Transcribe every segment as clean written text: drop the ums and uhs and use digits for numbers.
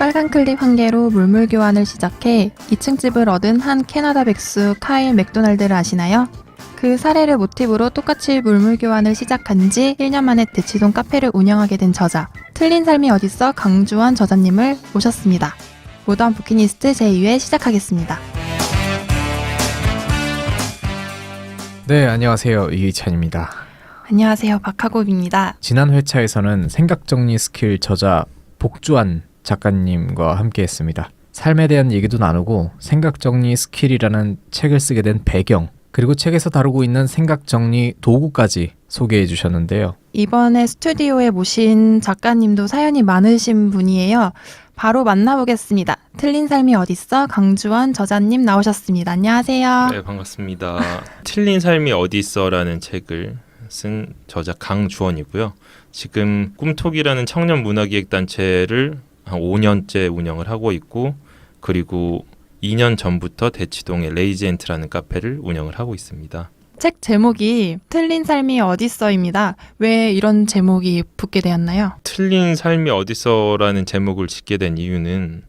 빨간 클립 한 개로 물물 교환을 시작해 2층 집을 얻은 한 캐나다 백수 카일 맥도날드를 아시나요? 그 사례를 모티브로 똑같이 물물 교환을 시작한 지 1년 만에 대치동 카페를 운영하게 된 저자, 틀린 삶이 어딨어 강주원 저자님을 모셨습니다. 모던 부키니스트 제2회 시작하겠습니다. 네, 안녕하세요. 이기찬입니다. 안녕하세요. 박하곱입니다. 지난 회차에서는 생각정리 스킬 저자 복주환 작가님과 함께했습니다. 삶에 대한 얘기도 나누고 생각정리 스킬이라는 책을 쓰게 된 배경, 그리고 책에서 다루고 있는 생각정리 도구까지 소개해 주셨는데요. 이번에 스튜디오에 모신 작가님도 사연이 많으신 분이에요. 바로 만나보겠습니다. 틀린 삶이 어딨어? 강주원 저자님 나오셨습니다. 안녕하세요. 네, 반갑습니다. 틀린 삶이 어딨어라는 책을 쓴 저자 강주원이고요. 지금 꿈톡이라는 청년 문화기획단체를 한 5년째 운영을 하고 있고, 그리고 2년 전부터 대치동의 레이지엔트라는 카페를 운영을 하고 있습니다. 책 제목이 틀린 삶이 어딨어입니다. 왜 이런 제목이 붙게 되었나요? 틀린 삶이 어딨어라는 제목을 짓게 된 이유는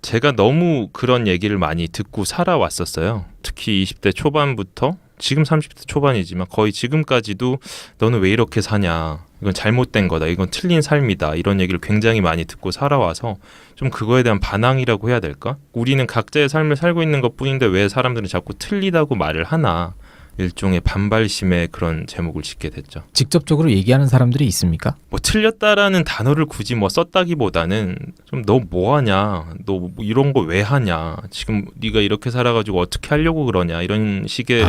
제가 너무 그런 얘기를 많이 듣고 살아왔었어요. 특히 20대 초반부터 지금 30대 초반이지만 거의 지금까지도 너는 왜 이렇게 사냐, 이건 잘못된 거다, 이건 틀린 삶이다, 이런 얘기를 굉장히 많이 듣고 살아와서 좀 그거에 대한 반항이라고 해야 될까? 우리는 각자의 삶을 살고 있는 것뿐인데 왜 사람들은 자꾸 틀리다고 말을 하나, 일종의 반발심의 그런 제목을 짓게 됐죠. 직접적으로 얘기하는 사람들이 있습니까? 뭐 틀렸다라는 단어를 굳이 뭐 썼다기보다는 좀 너 뭐하냐, 너 뭐 이런 거 왜 하냐, 지금 네가 이렇게 살아가지고 어떻게 하려고 그러냐, 이런 식의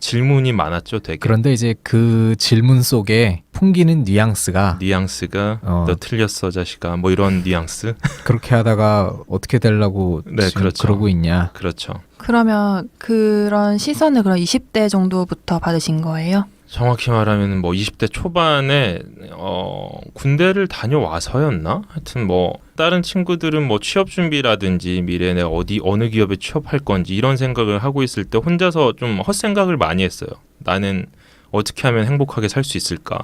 질문이 많았죠. 되게. 그런데 이제 그 질문 속에 풍기는 뉘앙스가 너 틀렸어 자식아, 뭐 이런 뉘앙스. 그렇게 하다가 어떻게 되려고 네, 지금 그렇죠. 그러고 있냐. 그렇죠. 그러면 그런 시선을 그럼 20대 정도부터 받으신 거예요? 정확히 말하면 뭐 20대 초반에 군대를 다녀와서였나? 하여튼 뭐 다른 친구들은 뭐 취업 준비라든지 미래에 내가 어느 기업에 취업할 건지 이런 생각을 하고 있을 때 혼자서 좀 헛생각을 많이 했어요. 나는 어떻게 하면 행복하게 살 수 있을까?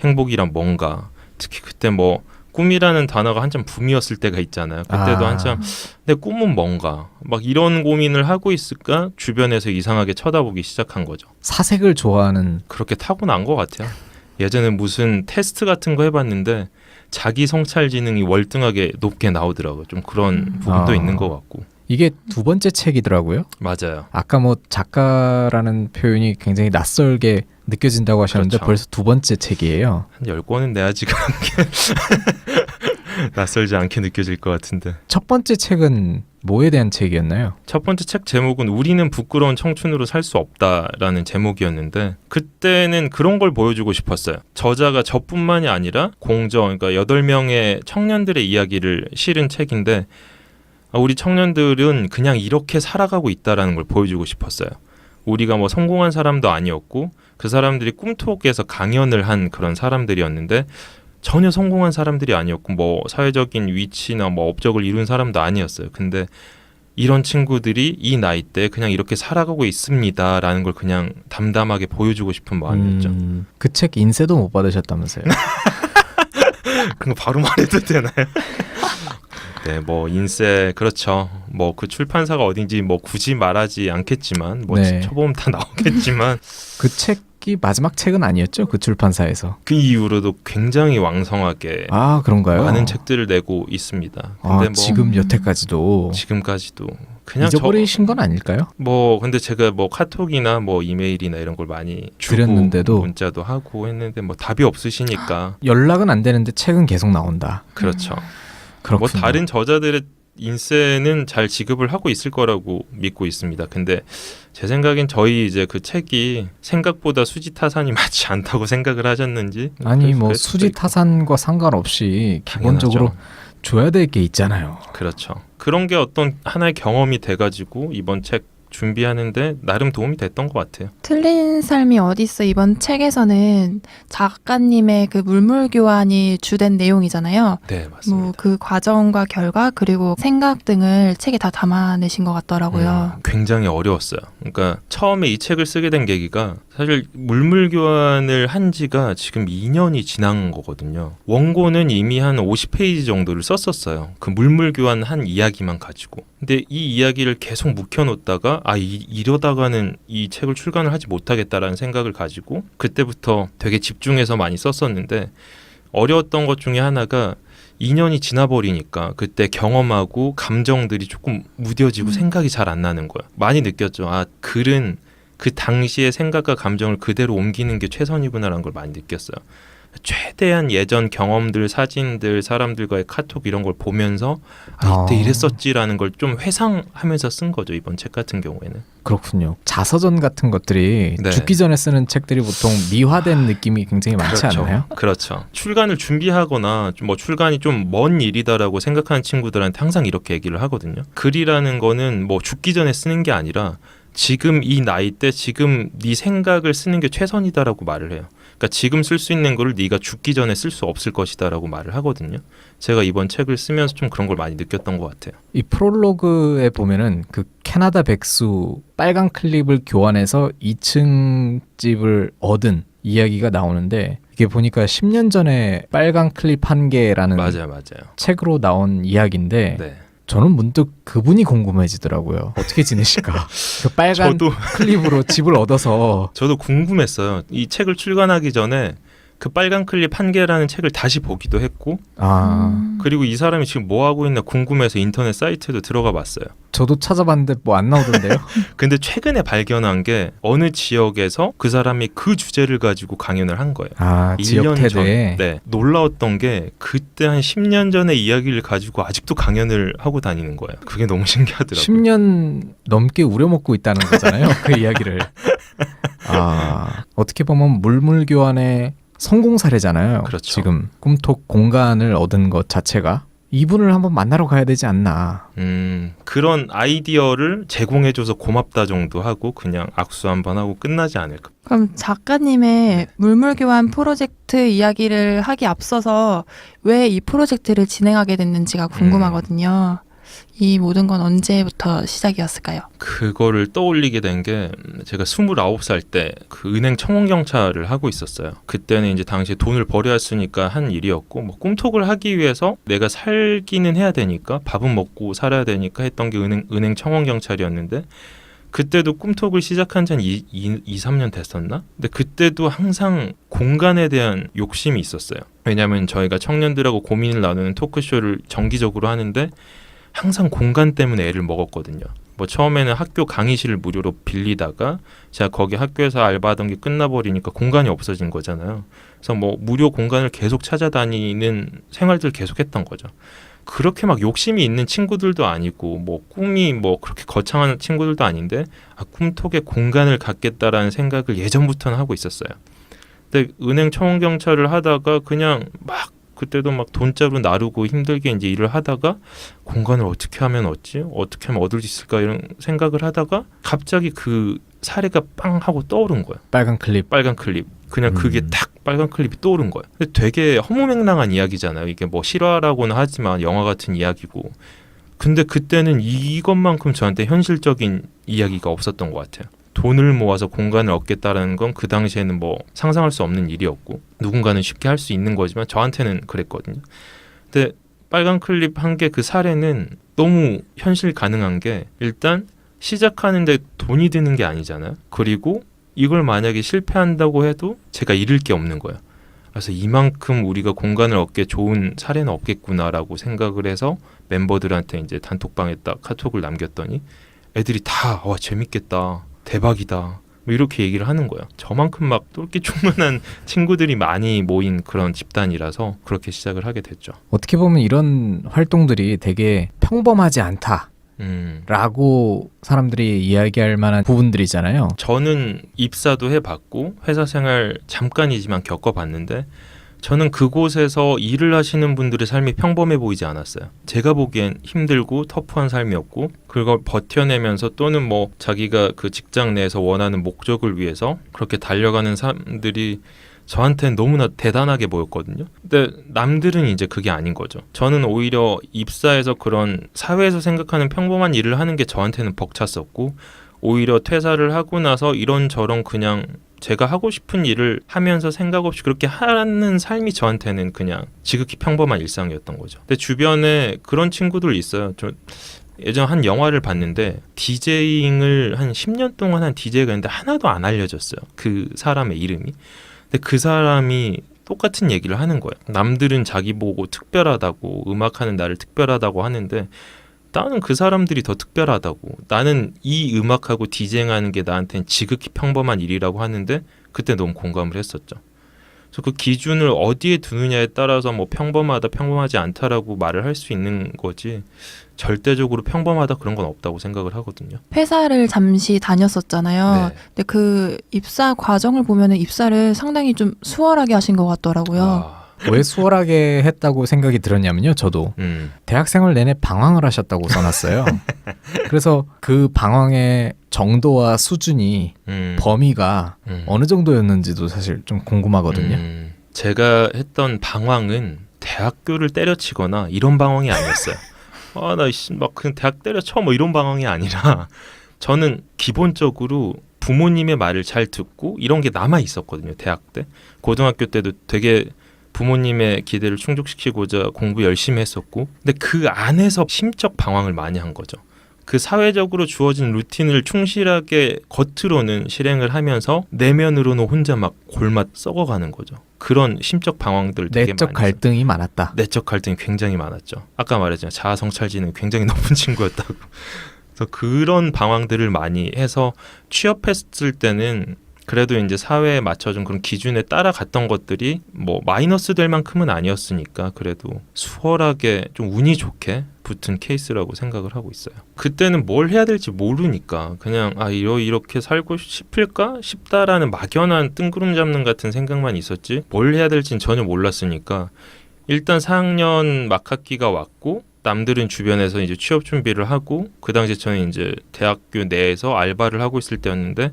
행복이란 뭔가? 특히 그때 뭐 꿈이라는 단어가 한참 붐이었을 때가 있잖아요. 그때도 한참 내 꿈은 뭔가 막 이런 고민을 하고 있을까 주변에서 이상하게 쳐다보기 시작한 거죠. 사색을 좋아하는. 그렇게 타고난 것 같아요. 예전에 무슨 테스트 같은 거 해봤는데 자기 성찰 지능이 월등하게 높게 나오더라고요. 좀 그런 부분도 있는 것 같고. 이게 두 번째 책이더라고요. 맞아요. 아까 뭐 작가라는 표현이 굉장히 낯설게 느껴진다고 하셨는데 그렇죠. 벌써 두 번째 책이에요. 한 10권은 내야지 그런 게 낯설지 않게 느껴질 것 같은데. 첫 번째 책은 뭐에 대한 책이었나요? 첫 번째 책 제목은 우리는 부끄러운 청춘으로 살 수 없다라는 제목이었는데, 그때는 그런 걸 보여주고 싶었어요. 저자가 저뿐만이 아니라 그러니까 8명의 청년들의 이야기를 실은 책인데, 우리 청년들은 그냥 이렇게 살아가고 있다라는 걸 보여주고 싶었어요. 우리가 뭐 성공한 사람도 아니었고 그 사람들이 꿈톡에서 강연을 한 그런 사람들이었는데 전혀 성공한 사람들이 아니었고 뭐 사회적인 위치나 뭐 업적을 이룬 사람도 아니었어요. 근데 이런 친구들이 이 나이 때 그냥 이렇게 살아가고 있습니다라는 걸 그냥 담담하게 보여주고 싶은 마음이었죠. 그 책 인쇄도 못 받으셨다면서요? 그거 바로 말해도 되나요? 네, 뭐 인쇄 그렇죠. 뭐 그 출판사가 어딘지 뭐 굳이 말하지 않겠지만 뭐 네. 쳐보면 다 나오겠지만 그 책이 마지막 책은 아니었죠? 그 출판사에서. 그 이후로도 굉장히 왕성하게 그런가요? 많은 책들을 내고 있습니다. 근데 뭐 지금 여태까지도 지금까지도 그냥 잊어버리신 건 아닐까요? 뭐 근데 제가 뭐 카톡이나 뭐 이메일이나 이런 걸 많이 주고 드렸는데도 문자도 하고 했는데 뭐 답이 없으시니까 연락은 안 되는데 책은 계속 나온다. 그렇죠. 그렇군요. 뭐 다른 저자들의 인쇄는 잘 지급을 하고 있을 거라고 믿고 있습니다. 근데 제 생각엔 저희 이제 그 책이 생각보다 수지타산이 많지 않다고 생각을 하셨는지 아니 뭐 그랬을 수도 있고. 수지타산과 상관없이 기본적으로 당연하죠. 줘야 될 게 있잖아요. 그렇죠. 그런 게 어떤 하나의 경험이 돼가지고 이번 책 준비하는데 나름 도움이 됐던 것 같아요. 틀린 삶이 어딨어 이번 책에서는 작가님의 그 물물 교환이 주된 내용이잖아요. 네, 맞습니다. 뭐 그 과정과 결과 그리고 생각 등을 책에 다 담아내신 것 같더라고요. 굉장히 어려웠어요. 그러니까 처음에 이 책을 쓰게 된 계기가 사실 물물 교환을 한 지가 지금 2년이 지난 거거든요. 원고는 이미 한 50페이지 정도를 썼었어요. 그 물물 교환한 이야기만 가지고. 근데 이 이야기를 계속 묵혀놓다가 이러다가는 이 책을 출간을 하지 못하겠다라는 생각을 가지고 그때부터 되게 집중해서 많이 썼었는데 어려웠던 것 중에 하나가 2년이 지나버리니까 그때 경험하고 감정들이 조금 무뎌지고 생각이 잘 안 나는 거야. 많이 느꼈죠. 글은 그 당시의 생각과 감정을 그대로 옮기는 게 최선이구나라는 걸 많이 느꼈어요. 최대한 예전 경험들, 사진들, 사람들과의 카톡 이런 걸 보면서 이때 이랬었지라는 걸 좀 회상하면서 쓴 거죠. 이번 책 같은 경우에는. 그렇군요. 자서전 같은 것들이 네. 죽기 전에 쓰는 책들이 보통 미화된 느낌이 굉장히 많지 그렇죠. 않나요? 그렇죠. 출간을 준비하거나 뭐 출간이 좀 먼 일이다라고 생각하는 친구들한테 항상 이렇게 얘기를 하거든요. 글이라는 거는 뭐 죽기 전에 쓰는 게 아니라 지금 이 나이 때 지금 네 생각을 쓰는 게 최선이다라고 말을 해요. 그러니까 지금 쓸 수 있는 거를 네가 죽기 전에 쓸 수 없을 것이다라고 말을 하거든요. 제가 이번 책을 쓰면서 좀 그런 걸 많이 느꼈던 것 같아요. 이 프롤로그에 보면은 그 캐나다 백수 빨간 클립을 교환해서 2층 집을 얻은 이야기가 나오는데 이게 보니까 10년 전에 빨간 클립 한 개라는 맞아요. 책으로 나온 이야기인데 네. 저는 문득 그분이 궁금해지더라고요. 어떻게 지내실까? 그 빨간 클립으로 집을 얻어서 저도 궁금했어요. 이 책을 출간하기 전에 그 빨간 클립 한 개라는 책을 다시 보기도 했고 그리고 이 사람이 지금 뭐 하고 있나 궁금해서 인터넷 사이트도 들어가 봤어요. 저도 찾아봤는데 뭐 안 나오던데요? 근데 최근에 발견한 게 어느 지역에서 그 사람이 그 주제를 가지고 강연을 한 거예요. 지역 1년 전. 테드에. 네. 놀라웠던 게 그때 한 10년 전의 이야기를 가지고 아직도 강연을 하고 다니는 거예요. 그게 너무 신기하더라고요. 10년 넘게 우려먹고 있다는 거잖아요. 그 이야기를. 어떻게 보면 물물교환의 성공 사례잖아요. 그렇죠. 지금 꿈톡 공간을 얻은 것 자체가 이분을 한번 만나러 가야 되지 않나. 그런 아이디어를 제공해줘서 고맙다 정도 하고 그냥 악수 한번 하고 끝나지 않을까. 그럼 작가님의 물물 교환 프로젝트 이야기를 하기 앞서서 왜 이 프로젝트를 진행하게 됐는지가 궁금하거든요. 이 모든 건 언제부터 시작이었을까요? 그거를 떠올리게 된 게 제가 29살 때 그 은행 청원경찰을 하고 있었어요. 그때는 이제 당시에 돈을 벌여야 했으니까 한 일이었고 뭐 꿈톡을 하기 위해서 내가 살기는 해야 되니까 밥은 먹고 살아야 되니까 했던 게 은행 청원경찰이었는데 그때도 꿈톡을 시작한 지 한 2-3년 됐었나? 근데 그때도 항상 공간에 대한 욕심이 있었어요. 왜냐하면 저희가 청년들하고 고민을 나누는 토크쇼를 정기적으로 하는데 항상 공간 때문에 애를 먹었거든요. 뭐 처음에는 학교 강의실을 무료로 빌리다가 제가 거기 학교에서 알바하던 게 끝나버리니까 공간이 없어진 거잖아요. 그래서 뭐 무료 공간을 계속 찾아다니는 생활들을 계속했던 거죠. 그렇게 막 욕심이 있는 친구들도 아니고 뭐 꿈이 뭐 그렇게 거창한 친구들도 아닌데 꿈톡에 공간을 갖겠다라는 생각을 예전부터는 하고 있었어요. 근데 은행 청원경찰을 하다가 그냥 막 그때도 막 돈자루 나르고 힘들게 이제 일을 하다가 공간을 어떻게 하면 얻지? 어떻게 하면 얻을 수 있을까? 이런 생각을 하다가 갑자기 그 사례가 빵 하고 떠오른 거야. 빨간 클립. 그냥 그게 딱 빨간 클립이 떠오른 거야. 근데 되게 허무맹랑한 이야기잖아요. 이게 뭐 실화라고는 하지만 영화 같은 이야기고. 근데 그때는 이것만큼 저한테 현실적인 이야기가 없었던 것 같아요. 돈을 모아서 공간을 얻겠다라는 건 그 당시에는 뭐 상상할 수 없는 일이었고 누군가는 쉽게 할 수 있는 거지만 저한테는 그랬거든요. 근데 빨간 클립 한 개 그 사례는 너무 현실 가능한 게 일단 시작하는데 돈이 드는 게 아니잖아요. 그리고 이걸 만약에 실패한다고 해도 제가 잃을 게 없는 거예요. 그래서 이만큼 우리가 공간을 얻게 좋은 사례는 없겠구나라고 생각을 해서 멤버들한테 이제 단톡방에 딱 카톡을 남겼더니 애들이 다 재밌겠다. 대박이다. 뭐 이렇게 얘기를 하는 거예요. 저만큼 막 똘끼충만한 친구들이 많이 모인 그런 집단이라서 그렇게 시작을 하게 됐죠. 어떻게 보면 이런 활동들이 되게 평범하지 않다라고 사람들이 이야기할 만한 부분들이잖아요. 저는 입사도 해봤고 회사 생활 잠깐이지만 겪어봤는데 저는 그곳에서 일을 하시는 분들의 삶이 평범해 보이지 않았어요. 제가 보기엔 힘들고 터프한 삶이었고 그걸 버텨내면서 또는 뭐 자기가 그 직장 내에서 원하는 목적을 위해서 그렇게 달려가는 사람들이 저한테는 너무나 대단하게 보였거든요. 근데 남들은 이제 그게 아닌 거죠. 저는 오히려 입사해서 그런 사회에서 생각하는 평범한 일을 하는 게 저한테는 벅찼었고 오히려 퇴사를 하고 나서 이런저런 그냥 제가 하고 싶은 일을 하면서 생각 없이 그렇게 하는 삶이 저한테는 그냥 지극히 평범한 일상이었던 거죠. 근데 주변에 그런 친구들 있어요. 저 예전 한 영화를 봤는데 디제잉을 한 10년 동안 한 디제이가 있는데 하나도 안 알려졌어요. 그 사람의 이름이. 근데 그 사람이 똑같은 얘기를 하는 거예요. 남들은 자기 보고 특별하다고 음악하는 나를 특별하다고 하는데 나는 그 사람들이 더 특별하다고. 나는 이 음악하고 디제잉하는 게 나한테는 지극히 평범한 일이라고 하는데 그때 너무 공감을 했었죠. 그래서 그 기준을 어디에 두느냐에 따라서 뭐 평범하다, 평범하지 않다라고 말을 할 수 있는 거지 절대적으로 평범하다 그런 건 없다고 생각을 하거든요. 회사를 잠시 다녔었잖아요. 네. 근데 그 입사 과정을 보면은 입사를 상당히 좀 수월하게 하신 것 같더라고요. 아, 왜 수월하게 했다고 생각이 들었냐면요. 저도 대학생활 내내 방황을 하셨다고 써놨어요. 그래서 그 방황의 정도와 수준이 범위가 어느 정도였는지도 사실 좀 궁금하거든요. 제가 했던 방황은 대학교를 때려치거나 이런 방황이 아니었어요. 막 그냥 대학 때려쳐 뭐 이런 방황이 아니라 저는 기본적으로 부모님의 말을 잘 듣고 이런 게 남아 있었거든요. 대학 때. 고등학교 때도 되게 부모님의 기대를 충족시키고자 공부 열심히 했었고 근데 그 안에서 심적 방황을 많이 한 거죠. 그 사회적으로 주어진 루틴을 충실하게 겉으로는 실행을 하면서 내면으로는 혼자 막 골맛 썩어가는 거죠. 그런 심적 방황들 되게 내적 많이 갈등이 많았다. 내적 갈등이 굉장히 많았죠. 아까 말했지만 자아 성찰지는 굉장히 높은 친구였다고. 그래서 그런 방황들을 많이 해서 취업했을 때는 그래도 이제 사회에 맞춰준 그런 기준에 따라갔던 것들이 뭐 마이너스 될 만큼은 아니었으니까 그래도 수월하게 좀 운이 좋게 붙은 케이스라고 생각을 하고 있어요. 그때는 뭘 해야 될지 모르니까 그냥 이렇게 살고 싶을까 싶다라는 막연한 뜬구름 잡는 같은 생각만 있었지 뭘 해야 될지는 전혀 몰랐으니까 일단 4학년 막학기가 왔고 남들은 주변에서 이제 취업 준비를 하고 그 당시에 저는 이제 대학교 내에서 알바를 하고 있을 때였는데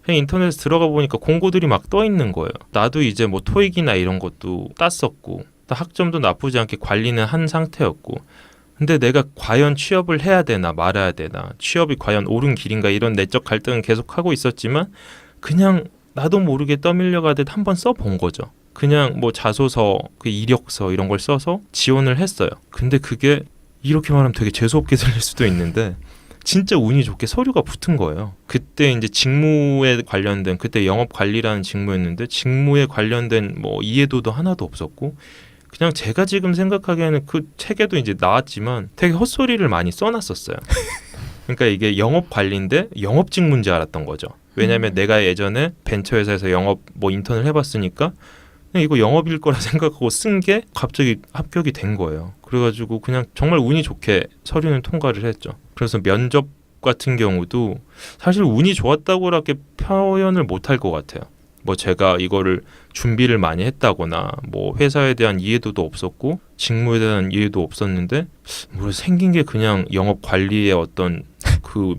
그냥 인터넷에 들어가 보니까 공고들이 막 떠 있는 거예요. 나도 이제 뭐 토익이나 이런 것도 땄었고 학점도 나쁘지 않게 관리는 한 상태였고 근데 내가 과연 취업을 해야 되나 말아야 되나 취업이 과연 옳은 길인가 이런 내적 갈등은 계속 하고 있었지만 그냥 나도 모르게 떠밀려가듯 한번 써본 거죠. 그냥 뭐 자소서, 그 이력서 이런 걸 써서 지원을 했어요. 근데 그게 이렇게 말하면 되게 재수없게 들릴 수도 있는데 진짜 운이 좋게 서류가 붙은 거예요. 그때 이제 직무에 관련된 그때 영업 관리라는 직무였는데 직무에 관련된 뭐 이해도도 하나도 없었고 그냥 제가 지금 생각하기에는 그 책에도 이제 나왔지만 되게 헛소리를 많이 써놨었어요. 그러니까 이게 영업 관리인데 영업직 문제 알았던 거죠. 왜냐하면 내가 예전에 벤처회사에서 영업 뭐 인턴을 해봤으니까 그냥 이거 영업일 거라 생각하고 쓴 게 갑자기 합격이 된 거예요. 그래가지고 그냥 정말 운이 좋게 서류는 통과를 했죠. 그래서 면접 같은 경우도 사실 운이 좋았다고밖에 표현을 못할 것 같아요. 뭐 제가 이거를 준비를 많이 했다거나 뭐 회사에 대한 이해도도 없었고 직무에 대한 이해도 없었는데 뭐 생긴 게 그냥 영업 관리의 어떤 그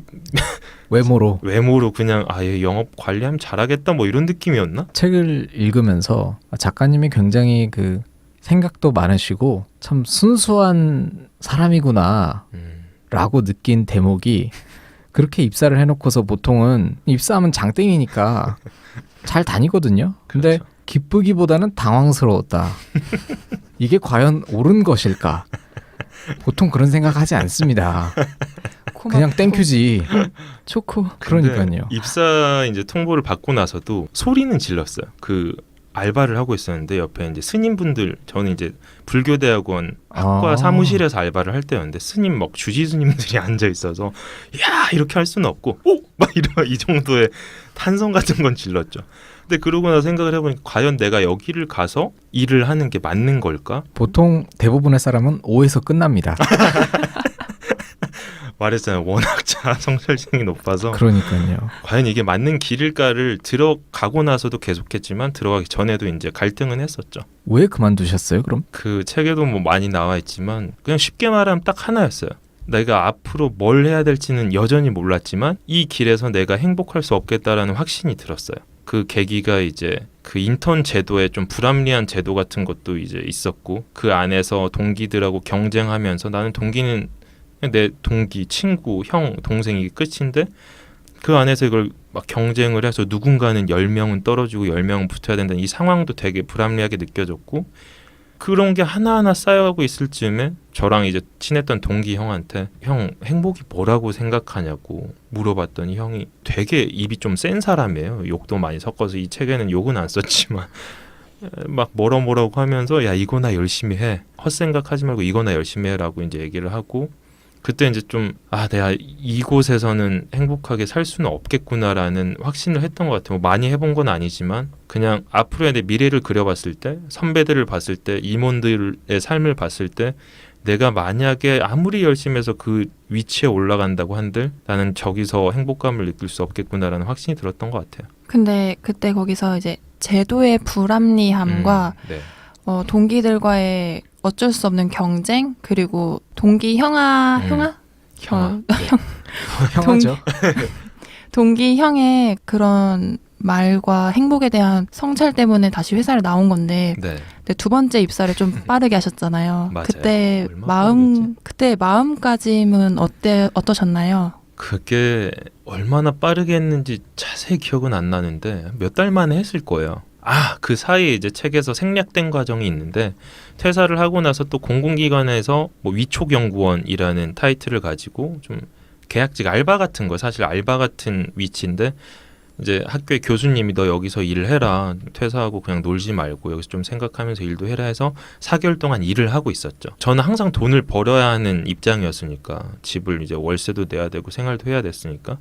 외모로 그냥 얘 영업 관리하면 잘하겠다 뭐 이런 느낌이었나? 책을 읽으면서 작가님이 굉장히 그 생각도 많으시고 참 순수한 사람이구나 라고 느낀 대목이 그렇게 입사를 해놓고서 보통은 입사하면 장땡이니까 잘 다니거든요. 근데 그렇죠. 기쁘기보다는 당황스러웠다. 이게 과연 옳은 것일까? 보통 그런 생각하지 않습니다. 그냥 땡큐지. 좋고. 그러니까요. 입사 이제 통보를 받고 나서도 소리는 질렀어요. 그 알바를 하고 있었는데 옆에 이제 스님분들 저는 이제 불교대학원 학과 사무실에서 알바를 할 때였는데 스님 막 주지 스님들이 앉아 있어서 야 이렇게 할 수는 없고 막 이 정도의 탄성 같은 건 질렀죠. 근데 그러고 나서 생각을 해보니까 과연 내가 여기를 가서 일을 하는 게 맞는 걸까? 보통 대부분의 사람은 5에서 끝납니다. 말했잖아요. 원학자 성찰성이 높아서 그러니까요. 과연 이게 맞는 길일까를 들어가고 나서도 계속했지만 들어가기 전에도 이제 갈등은 했었죠. 왜 그만두셨어요? 그럼? 그 책에도 뭐 많이 나와 있지만 그냥 쉽게 말하면 딱 하나였어요. 내가 앞으로 뭘 해야 될지는 여전히 몰랐지만 이 길에서 내가 행복할 수 없겠다라는 확신이 들었어요. 그 계기가 이제 그 인턴 제도에 좀 불합리한 제도 같은 것도 이제 있었고 그 안에서 동기들하고 경쟁하면서 나는 동기는 내 동기, 친구, 형, 동생이 끝인데 그 안에서 이걸 막 경쟁을 해서 누군가는 10명은 떨어지고 10명은 붙어야 된다는 이 상황도 되게 불합리하게 느껴졌고 그런 게 하나하나 쌓여가고 있을 즈음에 저랑 이제 친했던 동기 형한테 형 행복이 뭐라고 생각하냐고 물어봤더니 형이 되게 입이 좀 센 사람이에요. 욕도 많이 섞어서 이 책에는 욕은 안 썼지만 막 뭐라고 하면서 야 이거나 열심히 해. 헛생각하지 말고 이거나 열심히 해라고 이제 얘기를 하고 그때 이제 좀 내가 이곳에서는 행복하게 살 수는 없겠구나라는 확신을 했던 것 같아요. 뭐 많이 해본 건 아니지만 그냥 앞으로의 내 미래를 그려봤을 때 선배들을 봤을 때 임원들의 삶을 봤을 때 내가 만약에 아무리 열심히 해서 그 위치에 올라간다고 한들 나는 저기서 행복감을 느낄 수 없겠구나라는 확신이 들었던 것 같아요. 근데 그때 거기서 이제 제도의 불합리함과 네. 동기들과의 어쩔 수 없는 경쟁 그리고 동기 형아 형아. 형하죠. 동기 형의 그런 말과 행복에 대한 성찰 때문에 다시 회사를 나온 건데 네. 근데 두 번째 입사를 좀 빠르게 하셨잖아요. 맞아요. 그때 얼마나 빠르겠지? 그때 마음가짐은 어떠셨나요? 그게 얼마나 빠르게 했는지 자세히 기억은 안 나는데 몇 달 만에 했을 거예요. 그 사이에 이제 책에서 생략된 과정이 있는데 퇴사를 하고 나서 또 공공기관에서 뭐 위촉연구원이라는 타이틀을 가지고 좀 계약직 알바 같은 거 사실 알바 같은 위치인데 이제 학교의 교수님이 너 여기서 일을 해라. 퇴사하고 그냥 놀지 말고 여기서 좀 생각하면서 일도 해라 해서 4개월 동안 일을 하고 있었죠. 저는 항상 돈을 벌어야 하는 입장이었으니까 집을 이제 월세도 내야 되고 생활도 해야 됐으니까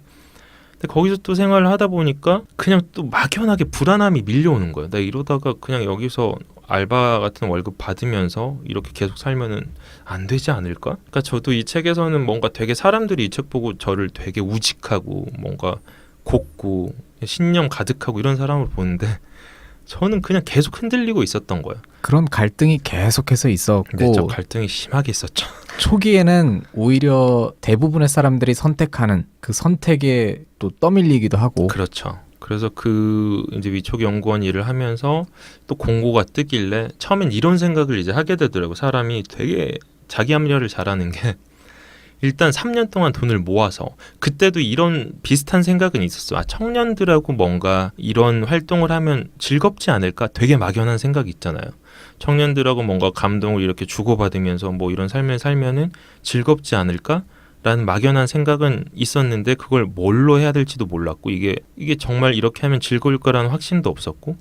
근데 거기서 또 생활을 하다 보니까 그냥 또 막연하게 불안함이 밀려오는 거예요. 나 이러다가 그냥 여기서 알바 같은 월급 받으면서 이렇게 계속 살면은 안 되지 않을까? 그러니까 저도 이 책에서는 뭔가 되게 사람들이 이 책 보고 저를 되게 우직하고 뭔가 곱고 신념 가득하고 이런 사람을 보는데 저는 그냥 계속 흔들리고 있었던 거예요. 그런 갈등이 계속해서 있었고 근데 저 갈등이 심하게 있었죠. 초기에는 오히려 대부분의 사람들이 선택하는 그 선택에 또 떠밀리기도 하고 그렇죠. 그래서 그 이제 위촉 연구원 일을 하면서 또 공고가 뜨길래 처음엔 이런 생각을 이제 하게 되더라고. 사람이 되게 자기 합리화를 잘하는 게 일단 3년 동안 돈을 모아서 그때도 이런 비슷한 생각은 있었어. 청년들하고 뭔가 이런 활동을 하면 즐겁지 않을까? 되게 막연한 생각이 있잖아요. 청년들하고 뭔가 감동을 이렇게 주고받으면서 뭐 이런 삶을 살면은 즐겁지 않을까? 라는 막연한 생각은 있었는데 그걸 뭘로 해야 될지도 몰랐고 이게 정말 이렇게 하면 즐거울 거라는 확신도 없었고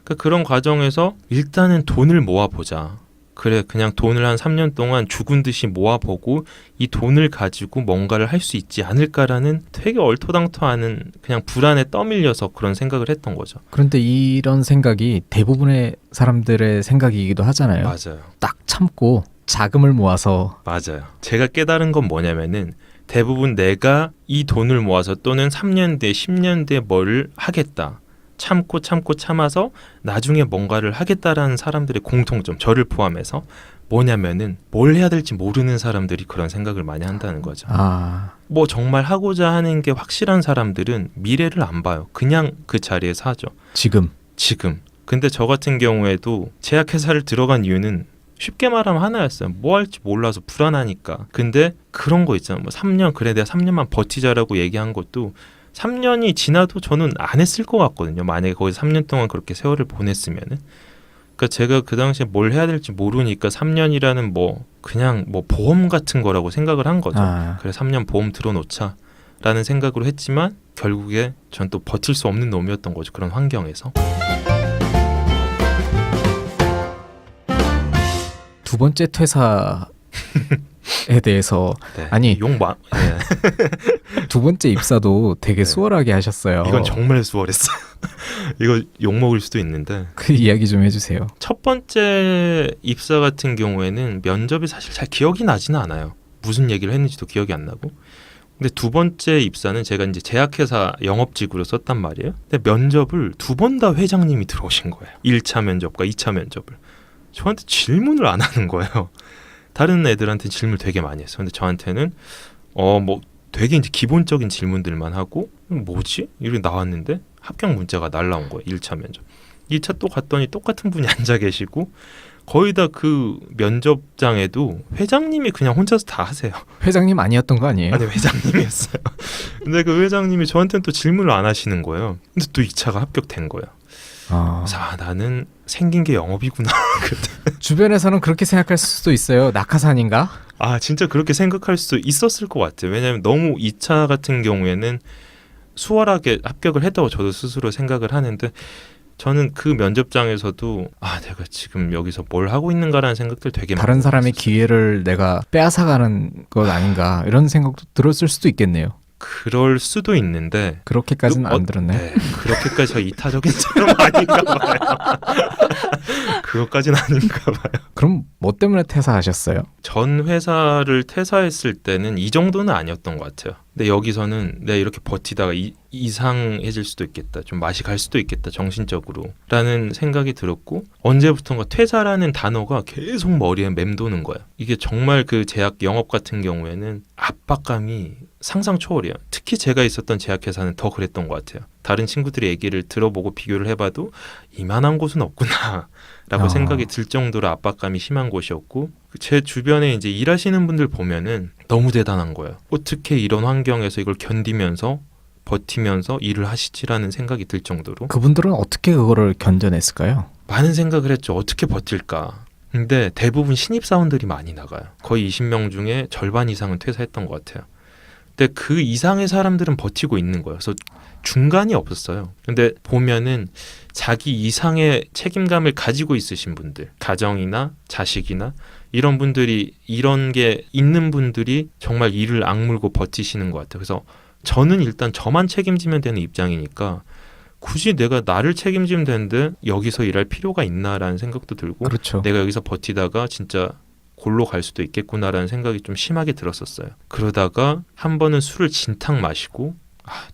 그러니까 그런 과정에서 일단은 돈을 모아보자. 그래 그냥 돈을 한 3년 동안 죽은 듯이 모아보고 이 돈을 가지고 뭔가를 할 수 있지 않을까라는 되게 얼토당토하는 그냥 불안에 떠밀려서 그런 생각을 했던 거죠. 그런데 이런 생각이 대부분의 사람들의 생각이기도 하잖아요. 맞아요. 딱 참고 자금을 모아서 맞아요. 제가 깨달은 건 뭐냐면은 대부분 내가 이 돈을 모아서 또는 3년 뒤에 10년 뒤에 뭘 하겠다. 참아서 나중에 뭔가를 하겠다라는 사람들의 공통점, 저를 포함해서 뭐냐면은 뭘 해야 될지 모르는 사람들이 그런 생각을 많이 한다는 거죠. 뭐 정말 하고자 하는 게 확실한 사람들은 미래를 안 봐요. 그냥 그 자리에서 하죠. 지금. 근데 저 같은 경우에도 제약회사를 들어간 이유는 쉽게 말하면 하나였어요. 뭐 할지 몰라서 불안하니까. 근데 그런 거 있잖아요. 뭐 3년 그래 내가 3년만 버티자라고 얘기한 것도 3년이 지나도 저는 안 했을 것 같거든요. 만약에 거기서 3년 동안 그렇게 세월을 보냈으면은. 그러니까 제가 그 당시에 뭘 해야 될지 모르니까 3년이라는 그냥 보험 같은 거라고 생각을 한 거죠. 그래 3년 보험 들어놓자 라는 생각으로 했지만 결국에 전 또 버틸 수 없는 놈이었던 거죠. 그런 환경에서. 두 번째 퇴사에 대해서 네. 아니 네. 두 번째 입사도 되게 네. 수월하게 하셨어요. 이건 정말 수월했어요. 이거 욕먹을 수도 있는데 그 이야기 좀 해주세요. 첫 번째 입사 같은 경우에는 면접이 사실 잘 기억이 나지는 않아요. 무슨 얘기를 했는지도 기억이 안 나고. 근데 두 번째 입사는 제가 이제 제약회사 영업직으로 썼단 말이에요. 근데 면접을 두 번 다 회장님이 들어오신 거예요. 1차 면접과 2차 면접을. 저한테 질문을 안 하는 거예요. 다른 애들한테 질문을 되게 많이 했어요. 근데 저한테는 뭐 되게 이제 기본적인 질문들만 하고 뭐지? 이렇게 나왔는데 합격 문자가 날라온 거예요. 1차 면접. 2차 또 갔더니 똑같은 분이 앉아 계시고 거의 다 그 면접장에도 회장님이 그냥 혼자서 다 하세요. 회장님 아니었던 거 아니에요? 아니 회장님이었어요. 근데 그 회장님이 저한테는 또 질문을 안 하시는 거예요. 근데 또 2차가 합격된 거예요. 그래서 나는 생긴 게 영업이구나. 주변에서는 그렇게 생각할 수도 있어요. 낙하산인가? 진짜 그렇게 생각할 수 있었을 것 같아요. 왜냐하면 너무 2차 같은 경우에는 수월하게 합격을 했다고 저도 스스로 생각을 하는데 저는 그 면접장에서도 내가 지금 여기서 뭘 하고 있는가라는 생각들 되게 많이 다른 사람의 했었어요. 기회를 내가 빼앗아가는 것 아닌가 이런 생각도 들었을 수도 있겠네요. 그럴 수도 있는데 그렇게까지는 안 들었네. 네, 그렇게까지 저 이타적인 사람 아닌가 봐요. 그것까지는 아닌가 봐요. 그럼 뭐 때문에 퇴사하셨어요? 전 회사를 퇴사했을 때는 이 정도는 아니었던 것 같아요. 근데 여기서는 내가 이렇게 버티다가 이상해질 수도 있겠다. 좀 맛이 갈 수도 있겠다. 정신적으로. 라는 생각이 들었고 언제부턴가 퇴사라는 단어가 계속 머리에 맴도는 거야. 이게 정말 그 제약 영업 같은 경우에는 압박감이 상상 초월이에요. 특히 제가 있었던 제약회사는 더 그랬던 것 같아요. 다른 친구들의 얘기를 들어보고 비교를 해봐도 이만한 곳은 없구나 라고 생각이 들 정도로 압박감이 심한 곳이었고 제 주변에 이제 일하시는 분들 보면은 너무 대단한 거예요. 어떻게 이런 환경에서 이걸 견디면서 버티면서 일을 하시지라는 생각이 들 정도로 그분들은 어떻게 그거를 견뎌냈을까요? 많은 생각을 했죠. 어떻게 버틸까. 근데 대부분 신입사원들이 많이 나가요. 거의 20명 중에 절반 이상은 퇴사했던 것 같아요. 근데 그 이상의 사람들은 버티고 있는 거예요. 그래서 중간이 없었어요. 근데 보면은 자기 이상의 책임감을 가지고 있으신 분들, 가정이나 자식이나 이런 분들이 이런 게 있는 분들이 정말 이를 악물고 버티시는 것 같아요. 그래서 저는 일단 저만 책임지면 되는 입장이니까 굳이 내가 나를 책임지면 되는데 여기서 일할 필요가 있나라는 생각도 들고 그렇죠. 내가 여기서 버티다가 진짜 골로 갈 수도 있겠구나라는 생각이 좀 심하게 들었었어요. 그러다가 한 번은 술을 진탕 마시고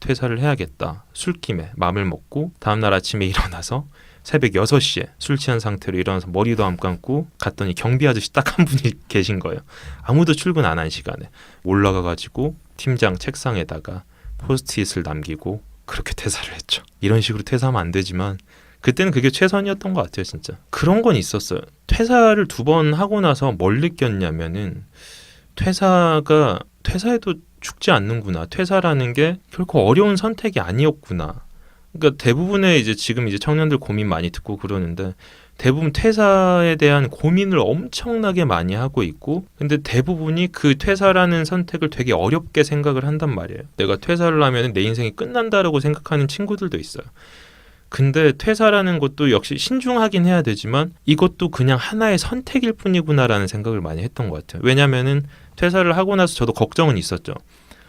퇴사를 해야겠다. 술김에 마음을 먹고 다음날 아침에 일어나서 새벽 6시에 술 취한 상태로 일어나서 머리도 안 감고 갔더니 경비 아저씨 딱 한 분이 계신 거예요. 아무도 출근 안 한 시간에 올라가가지고 팀장 책상에다가 포스트잇을 남기고 그렇게 퇴사를 했죠. 이런 식으로 퇴사하면 안 되지만 그때는 그게 최선이었던 것 같아요. 진짜 그런 건 있었어요. 퇴사를 2번 하고 나서 뭘 느꼈냐면은 퇴사해도 죽지 않는구나. 퇴사라는 게 결코 어려운 선택이 아니었구나. 그러니까 대부분의 지금 청년들 고민 많이 듣고 그러는데 대부분 퇴사에 대한 고민을 엄청나게 많이 하고 있고 근데 대부분이 그 퇴사라는 선택을 되게 어렵게 생각을 한단 말이에요. 내가 퇴사를 하면 내 인생이 끝난다라고 생각하는 친구들도 있어요. 근데 퇴사라는 것도 역시 신중하긴 해야 되지만 이것도 그냥 하나의 선택일 뿐이구나라는 생각을 많이 했던 것 같아요. 왜냐면은 퇴사를 하고 나서 저도 걱정은 있었죠.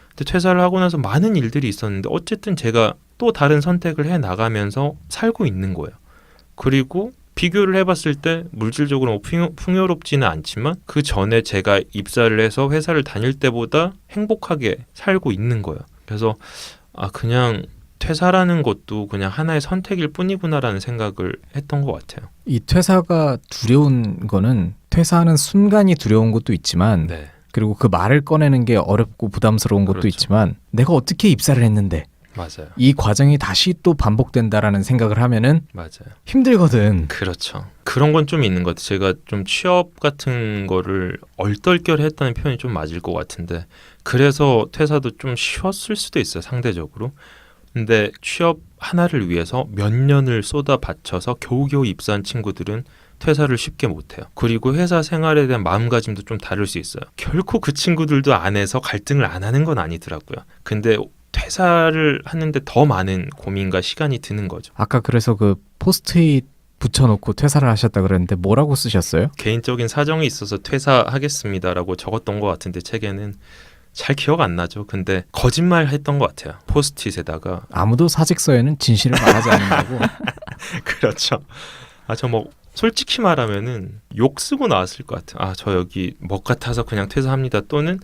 근데 퇴사를 하고 나서 많은 일들이 있었는데 어쨌든 제가 또 다른 선택을 해 나가면서 살고 있는 거예요. 그리고 비교를 해봤을 때 물질적으로 풍요롭지는 않지만 그 전에 제가 입사를 해서 회사를 다닐 때보다 행복하게 살고 있는 거예요. 그래서 그냥 퇴사라는 것도 그냥 하나의 선택일 뿐이구나라는 생각을 했던 것 같아요. 이 퇴사가 두려운 거는 퇴사하는 순간이 두려운 것도 있지만 네. 그리고 그 말을 꺼내는 게 어렵고 부담스러운 것도 그렇죠. 있지만 내가 어떻게 입사를 했는데 맞아요. 이 과정이 다시 또 반복된다라는 생각을 하면은 맞아요. 힘들거든. 그렇죠. 그런 건 좀 있는 것 같아요. 제가 좀 취업 같은 거를 얼떨결에 했다는 표현이 좀 맞을 것 같은데 그래서 퇴사도 좀 쉬웠을 수도 있어요. 상대적으로. 근데 취업 하나를 위해서 몇 년을 쏟아 바쳐서 겨우겨우 입사한 친구들은 퇴사를 쉽게 못해요. 그리고 회사 생활에 대한 마음가짐도 좀 다를 수 있어요. 결코 그 친구들도 안에서 갈등을 안 하는 건 아니더라고요. 근데 퇴사를 하는데 더 많은 고민과 시간이 드는 거죠. 아까 그래서 그 포스트잇 붙여놓고 퇴사를 하셨다 그랬는데 뭐라고 쓰셨어요? 개인적인 사정이 있어서 퇴사하겠습니다라고 적었던 것 같은데 책에는 잘 기억 안 나죠. 근데 거짓말 했던 것 같아요. 포스트잇에다가 아무도 사직서에는 진실을 말하지 않는다고. 그렇죠. 저 뭐 솔직히 말하면은 욕 쓰고 나왔을 것 같아요. 아, 저 여기 먹 같아서 그냥 퇴사합니다. 또는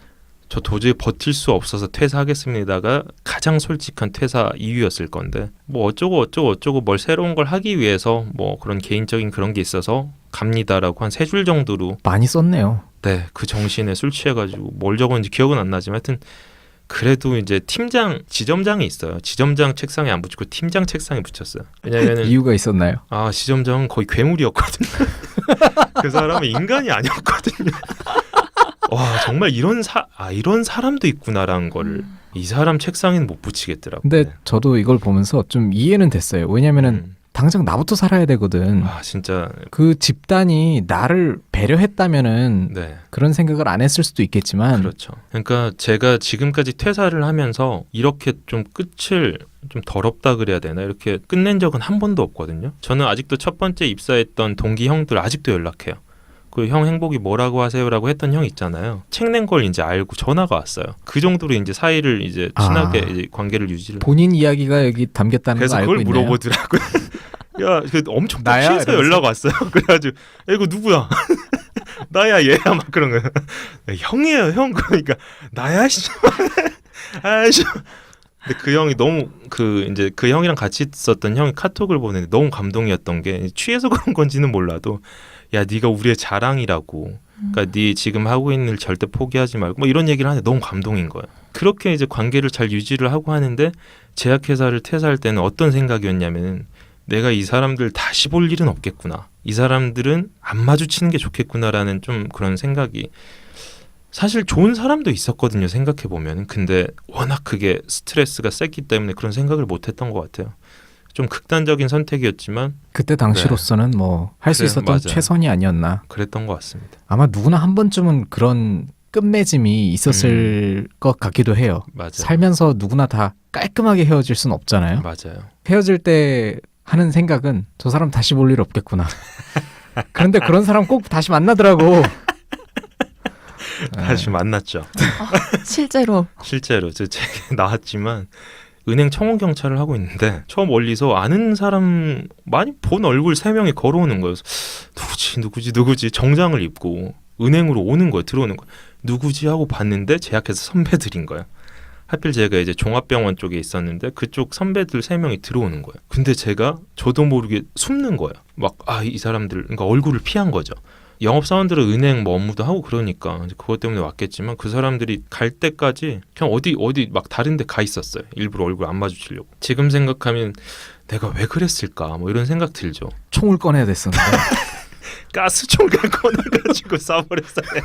저 도저히 버틸 수 없어서 퇴사하겠습니다가 가장 솔직한 퇴사 이유였을 건데 뭐 어쩌고 뭘 새로운 걸 하기 위해서 뭐 그런 개인적인 그런 게 있어서 갑니다라고 한 3줄 정도로 많이 썼네요. 네, 그 정신에 술 취해가지고 뭘 적었는지 기억은 안 나지만 하여튼 그래도 이제 지점장이 있어요. 지점장 책상에 안 붙이고 팀장 책상에 붙였어요. 왜냐면은 이유가 있었나요? 아, 지점장은 거의 괴물이었거든요. 그 사람은 인간이 아니었거든요. 와, 정말 이런 사람도 있구나라는 거를 이 사람 책상에는 못 붙이겠더라고요. 근데 저도 이걸 보면서 좀 이해는 됐어요. 왜냐면은 당장 나부터 살아야 되거든. 아, 진짜 그 집단이 나를 배려했다면은 네. 그런 생각을 안 했을 수도 있겠지만 그렇죠. 그러니까 제가 지금까지 퇴사를 하면서 이렇게 좀 끝을 좀 더럽다 그래야 되나 이렇게 끝낸 적은 한 번도 없거든요. 저는 아직도 첫 번째 입사했던 동기 형들 아직도 연락해요. 그 형 행복이 뭐라고 하세요라고 했던 형 있잖아요. 책 낸 걸 이제 알고 전화가 왔어요. 그 정도로 이제 사이를 이제 친하게 이제 관계를 유지를. 본인 이야기가 여기 담겼다는 걸 그래서 알고 그걸 있네요. 물어보더라고요. 야, 그 엄청 나야? 취해서 연락 왔어요. 그래가지고 야, 이거 누구야? 나야 얘야 막 그런 거야. 형이에요 형. 그러니까 나야 씨. 아씨. 근데 그 형이 너무 이제 그 형이랑 같이 있었던 형이 카톡을 보내는데 너무 감동이었던 게 취해서 그런 건지는 몰라도 야, 네가 우리의 자랑이라고. 그러니까 네 지금 하고 있는 일 절대 포기하지 말고 뭐 이런 얘기를 하는데 너무 감동인 거예요. 그렇게 이제 관계를 잘 유지를 하고 하는데 제약회사를 퇴사할 때는 어떤 생각이었냐면 내가 이 사람들 다시 볼 일은 없겠구나. 이 사람들은 안 마주치는 게 좋겠구나라는 좀 그런 생각이 사실 좋은 사람도 있었거든요. 생각해보면. 근데 워낙 그게 스트레스가 셌기 때문에 그런 생각을 못했던 것 같아요. 좀 극단적인 선택이었지만 그때 당시로서는 뭐 할 수 그래, 있었던 맞아요. 최선이 아니었나. 그랬던 것 같습니다. 아마 누구나 한 번쯤은 그런 끝맺음이 있었을 것 같기도 해요. 맞아요. 살면서 누구나 다 깔끔하게 헤어질 순 없잖아요. 맞아요. 헤어질 때 하는 생각은 저 사람 다시 볼 일 없겠구나. 그런데 그런 사람 꼭 다시 만나더라고. 다시 만났죠. 실제로 실제로 제 책에 나왔지만 은행 청원 경찰을 하고 있는데 저 멀리서 아는 사람 많이 본 얼굴 3명이 걸어오는 거예요. 누구지 정장을 입고 은행으로 오는 거예요. 들어오는 거예요. 누구지 하고 봤는데 제약회사 선배들인 거예요. 하필 제가 이제 종합병원 쪽에 있었는데 그쪽 선배들 3명이 들어오는 거예요. 근데 제가 저도 모르게 숨는 거예요. 막 이 사람들 그러니까 얼굴을 피한 거죠. 영업사원들은 은행 뭐 업무도 하고 그러니까 이제 그것 때문에 왔겠지만 그 사람들이 갈 때까지 그냥 어디 막 다른 데 가 있었어요. 일부러 얼굴 안 마주치려고. 지금 생각하면 내가 왜 그랬을까 뭐 이런 생각 들죠. 총을 꺼내야 됐었는데. 가스총을 꺼내가지고 쏴버렸어요.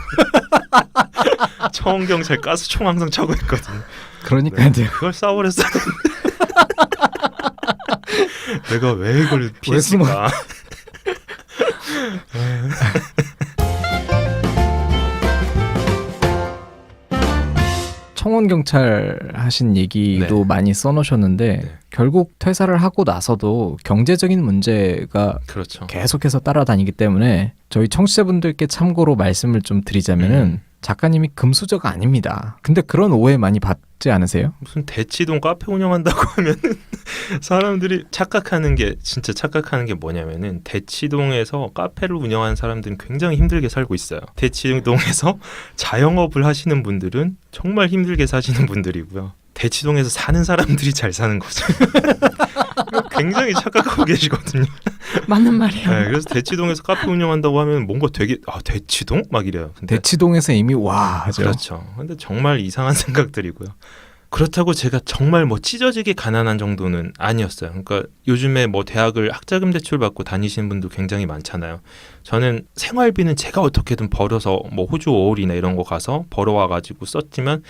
청원경찰 가스총 항상 차고 있거든요. 그러니까요. 그걸 쏴버렸어야 되는데 내가 왜 이걸 피했을까. 청원 경찰 하신 얘기도 네. 많이 써놓으셨는데 네. 결국 퇴사를 하고 나서도 경제적인 문제가 그렇죠. 계속해서 따라다니기 때문에 저희 청취자분들께 참고로 말씀을 좀 드리자면은 작가님이 금수저가 아닙니다. 근데 그런 오해 많이 받지 않으세요? 무슨 대치동 카페 운영한다고 하면은 사람들이 착각하는 게 뭐냐면은 대치동에서 카페를 운영하는 사람들은 굉장히 힘들게 살고 있어요. 대치동에서 자영업을 하시는 분들은 정말 힘들게 사시는 분들이고요. 대치동에서 사는 사람들이 잘 사는 거죠. 굉장히 착각하고 계시거든요. 맞는 말이에요. 네, 그래서 대치동에서 카페 운영한다고 하면 뭔가 되게 대치동? 막 이래요. 근데 대치동에서 이미 와 하죠. 그렇죠. 근데 정말 이상한 생각들이고요. 그렇다고 제가 정말 뭐 찢어지게 가난한 정도는 아니었어요. 그러니까 요즘에 뭐 대학을 학자금 대출 받고 다니시는 분도 굉장히 많잖아요. 저는 생활비는 제가 어떻게든 벌어서 뭐 호주 5월이나 이런 거 가서 벌어와가지고 썼지만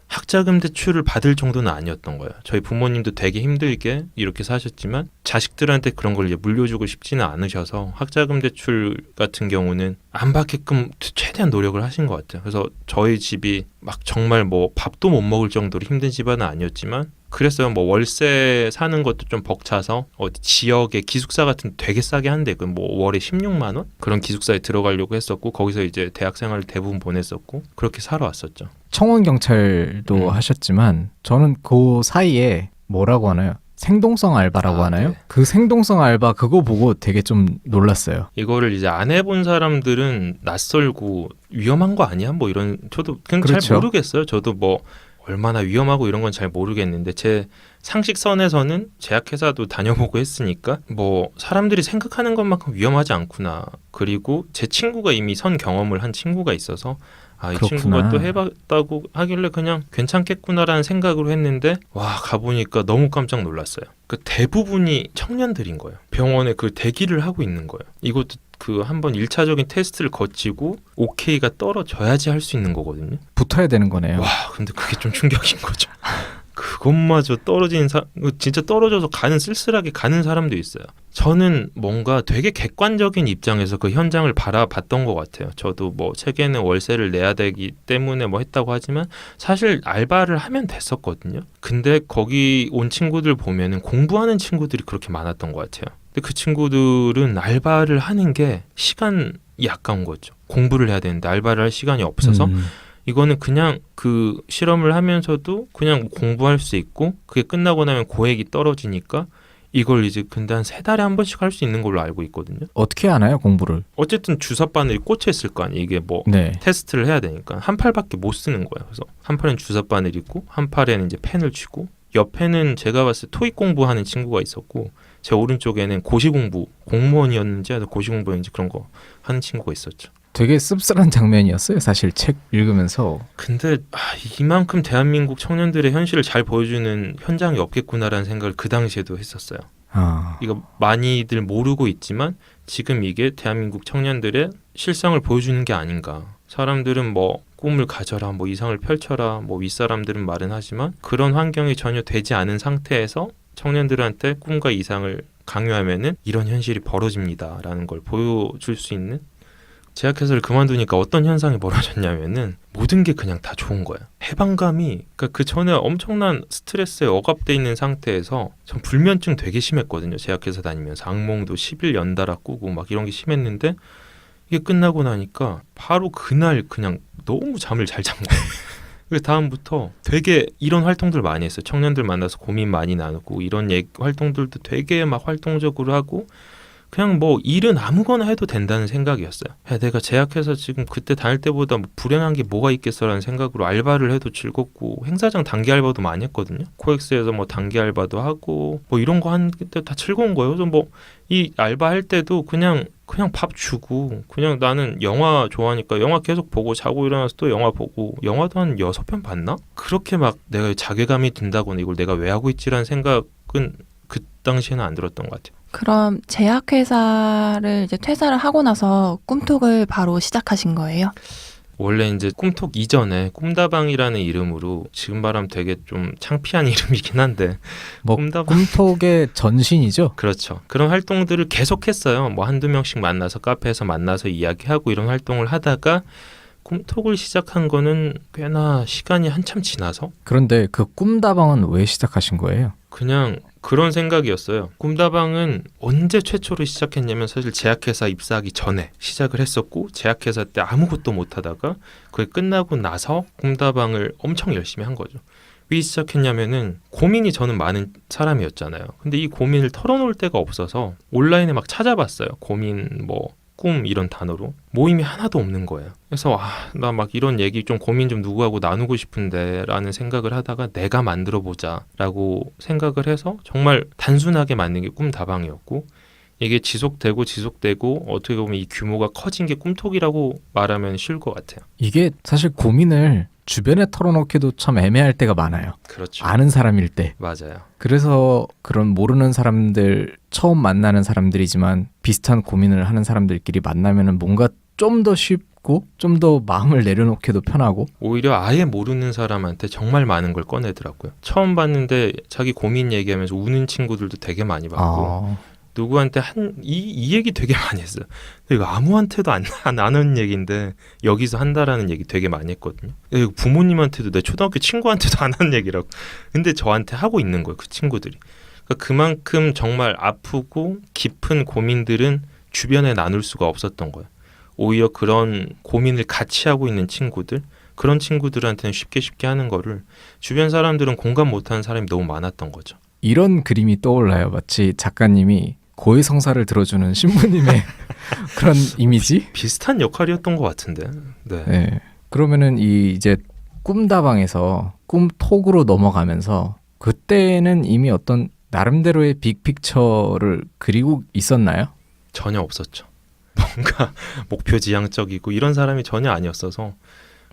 학자금 대출을 받을 정도는 아니었던 거예요. 저희 부모님도 되게 힘들게 이렇게 사셨지만 자식들한테 그런 걸 이제 물려주고 싶지는 않으셔서 학자금 대출 같은 경우는 안 받게끔 최대한 노력을 하신 것 같아요. 그래서 저희 집이 막 정말 뭐 밥도 못 먹을 정도로 힘든 집안은 아니었지만 그랬어요. 뭐 월세 사는 것도 좀 벅차서 어디 지역의 기숙사 같은 되게 싸게 한데 그 뭐 월에 16만 원 그런 기숙사에 들어가려고 했었고 거기서 이제 대학 생활을 대부분 보냈었고 그렇게 살아왔었죠. 청원 경찰도 하셨지만 저는 그 사이에 뭐라고 하나요? 생동성 알바라고 아, 하나요? 네. 그 생동성 알바 그거 보고 되게 좀 놀랐어요. 이거를 이제 안 해본 사람들은 낯설고 위험한 거 아니야? 뭐 이런 저도 그냥 그렇죠. 잘 모르겠어요. 저도 뭐 얼마나 위험하고 이런 건 잘 모르겠는데 제 상식선에서는 제약회사도 다녀보고 했으니까 뭐 사람들이 생각하는 것만큼 위험하지 않구나. 그리고 제 친구가 이미 선 경험을 한 친구가 있어서 아, 이 그렇구나. 친구가 또 해봤다고 하길래 그냥 괜찮겠구나라는 생각으로 했는데 와 가보니까 너무 깜짝 놀랐어요. 그 대부분이 청년들인 거예요. 병원에 그 대기를 하고 있는 거예요. 이것도 그 한번 1차적인 테스트를 거치고 오케이가 떨어져야지 할 수 있는 거거든요. 붙어야 되는 거네요. 와 근데 그게 좀 충격인 거죠. 그것마저 떨어진 진짜 떨어져서 가는 쓸쓸하게 가는 사람도 있어요. 저는 뭔가 되게 객관적인 입장에서 그 현장을 바라봤던 것 같아요. 저도 뭐 책에는 월세를 내야 되기 때문에 뭐 했다고 하지만 사실 알바를 하면 됐었거든요. 근데 거기 온 친구들 보면은 공부하는 친구들이 그렇게 많았던 것 같아요. 근데 그 친구들은 알바를 하는 게 시간이 아까운 거죠. 공부를 해야 되는데 알바를 할 시간이 없어서 이거는 그냥 그 실험을 하면서도 그냥 공부할 수 있고 그게 끝나고 나면 고액이 떨어지니까 이걸 이제 근데 한 3달에 한 번씩 할 수 있는 걸로 알고 있거든요. 어떻게 하나요, 공부를? 어쨌든 주사 바늘이 꽂혀 있을 거 아니에요. 이게 뭐 네. 테스트를 해야 되니까 한 팔밖에 못 쓰는 거예요. 그래서 한 팔엔 주사 바늘이 있고 한 팔에는 이제 펜을 쥐고 옆에는 제가 봤을 때 토익 공부하는 친구가 있었고 제 오른쪽에는 고시 공부 공무원이었는지 고시 공부였는지 그런 거 하는 친구가 있었죠. 되게 씁쓸한 장면이었어요. 사실 책 읽으면서. 근데 이만큼 대한민국 청년들의 현실을 잘 보여주는 현장이 없겠구나라는 생각을 그 당시에도 했었어요. 이거 많이들 모르고 있지만 지금 이게 대한민국 청년들의 실상을 보여주는 게 아닌가. 사람들은 뭐 꿈을 가져라, 뭐 이상을 펼쳐라, 뭐 윗사람들은 말은 하지만 그런 환경이 전혀 되지 않은 상태에서 청년들한테 꿈과 이상을 강요하면은 이런 현실이 벌어집니다라는 걸 보여줄 수 있는 제약회사를 그만두니까 어떤 현상이 벌어졌냐면은 모든 게 그냥 다 좋은 거야. 해방감이 그러니까 그 전에 엄청난 스트레스에 억압돼 있는 상태에서 전 불면증 되게 심했거든요. 제약회사 다니면서 악몽도 10일 연달아 꾸고 막 이런 게 심했는데 이게 끝나고 나니까 바로 그날 그냥 너무 잠을 잘 잔 거예요. 그 다음부터 되게 이런 활동들 많이 했어요. 청년들 만나서 고민 많이 나누고 이런 활동들도 되게 막 활동적으로 하고 그냥 뭐 일은 아무거나 해도 된다는 생각이었어요. 야, 내가 제약회사 지금 그때 다닐 때보다 뭐 불행한 게 뭐가 있겠어라는 생각으로 알바를 해도 즐겁고 행사장 단기 알바도 많이 했거든요. 코엑스에서 뭐 단기 알바도 하고 뭐 이런 거 하는 때 다 즐거운 거예요. 그래서 뭐 이 알바 할 때도 그냥 밥 주고 그냥 나는 영화 좋아하니까 영화 계속 보고 자고 일어나서 또 영화 보고 영화도 한 6편 봤나? 그렇게 막 내가 자괴감이 든다거나 이걸 내가 왜 하고 있지라는 생각은 그 당시에는 안 들었던 것 같아요. 그럼 제약회사를 이제 퇴사를 하고 나서 꿈톡을 바로 시작하신 거예요? 원래 이제 꿈톡 이전에 꿈다방이라는 이름으로 지금 말하면 되게 좀 창피한 이름이긴 한데 뭐 꿈다방 꿈톡의 전신이죠. 그렇죠. 그런 활동들을 계속했어요. 뭐 한두 명씩 만나서 카페에서 만나서 이야기하고 이런 활동을 하다가 꿈톡을 시작한 거는 꽤나 시간이 한참 지나서 그런데 그 꿈다방은 왜 시작하신 거예요? 그냥 그런 생각이었어요. 꿈다방은 언제 최초로 시작했냐면 사실 제약회사 입사하기 전에 시작을 했었고 제약회사 때 아무것도 못하다가 그게 끝나고 나서 꿈다방을 엄청 열심히 한 거죠. 왜 시작했냐면은 고민이 저는 많은 사람이었잖아요. 근데 이 고민을 털어놓을 데가 없어서 온라인에 막 찾아봤어요. 고민 뭐 꿈 이런 단어로 모임이 하나도 없는 거예요. 그래서 나 막 이런 얘기 좀 고민 좀 누구하고 나누고 싶은데 라는 생각을 하다가 내가 만들어 보자 라고 생각을 해서 정말 단순하게 만든 게 꿈다방이었고 이게 지속되고 어떻게 보면 이 규모가 커진 게 꿈톡이라고 말하면 쉬울 것 같아요. 이게 사실 고민을 주변에 털어놓기도 참 애매할 때가 많아요. 그렇죠. 아는 사람일 때. 맞아요. 그래서 그런 모르는 사람들, 처음 만나는 사람들이지만 비슷한 고민을 하는 사람들끼리 만나면은 뭔가 좀 더 쉽고 좀 더 마음을 내려놓기도 편하고 오히려 아예 모르는 사람한테 정말 많은 걸 꺼내더라고요. 처음 봤는데 자기 고민 얘기하면서 우는 친구들도 되게 많이 봤고 누구한테 이 얘기 되게 많이 했어요. 근데 이거 아무한테도 안 하는 얘기인데 여기서 한다라는 얘기 되게 많이 했거든요. 이거 부모님한테도 내 초등학교 친구한테도 안 하는 얘기라고. 근데 저한테 하고 있는 거예요. 그 친구들이. 그러니까 그만큼 정말 아프고 깊은 고민들은 주변에 나눌 수가 없었던 거예요. 오히려 그런 고민을 같이 하고 있는 친구들 그런 친구들한테는 쉽게 하는 거를 주변 사람들은 공감 못하는 사람이 너무 많았던 거죠. 이런 그림이 떠올라요. 마치 작가님이 고해성사를 들어주는 신부님의 그런 이미지? 비슷한 역할이었던 것 같은데. 네. 네. 그러면은 이제 꿈다방에서 꿈톡으로 넘어가면서 그때는 이미 어떤 나름대로의 빅픽처를 그리고 있었나요? 전혀 없었죠. 뭔가 목표지향적이고 이런 사람이 전혀 아니었어서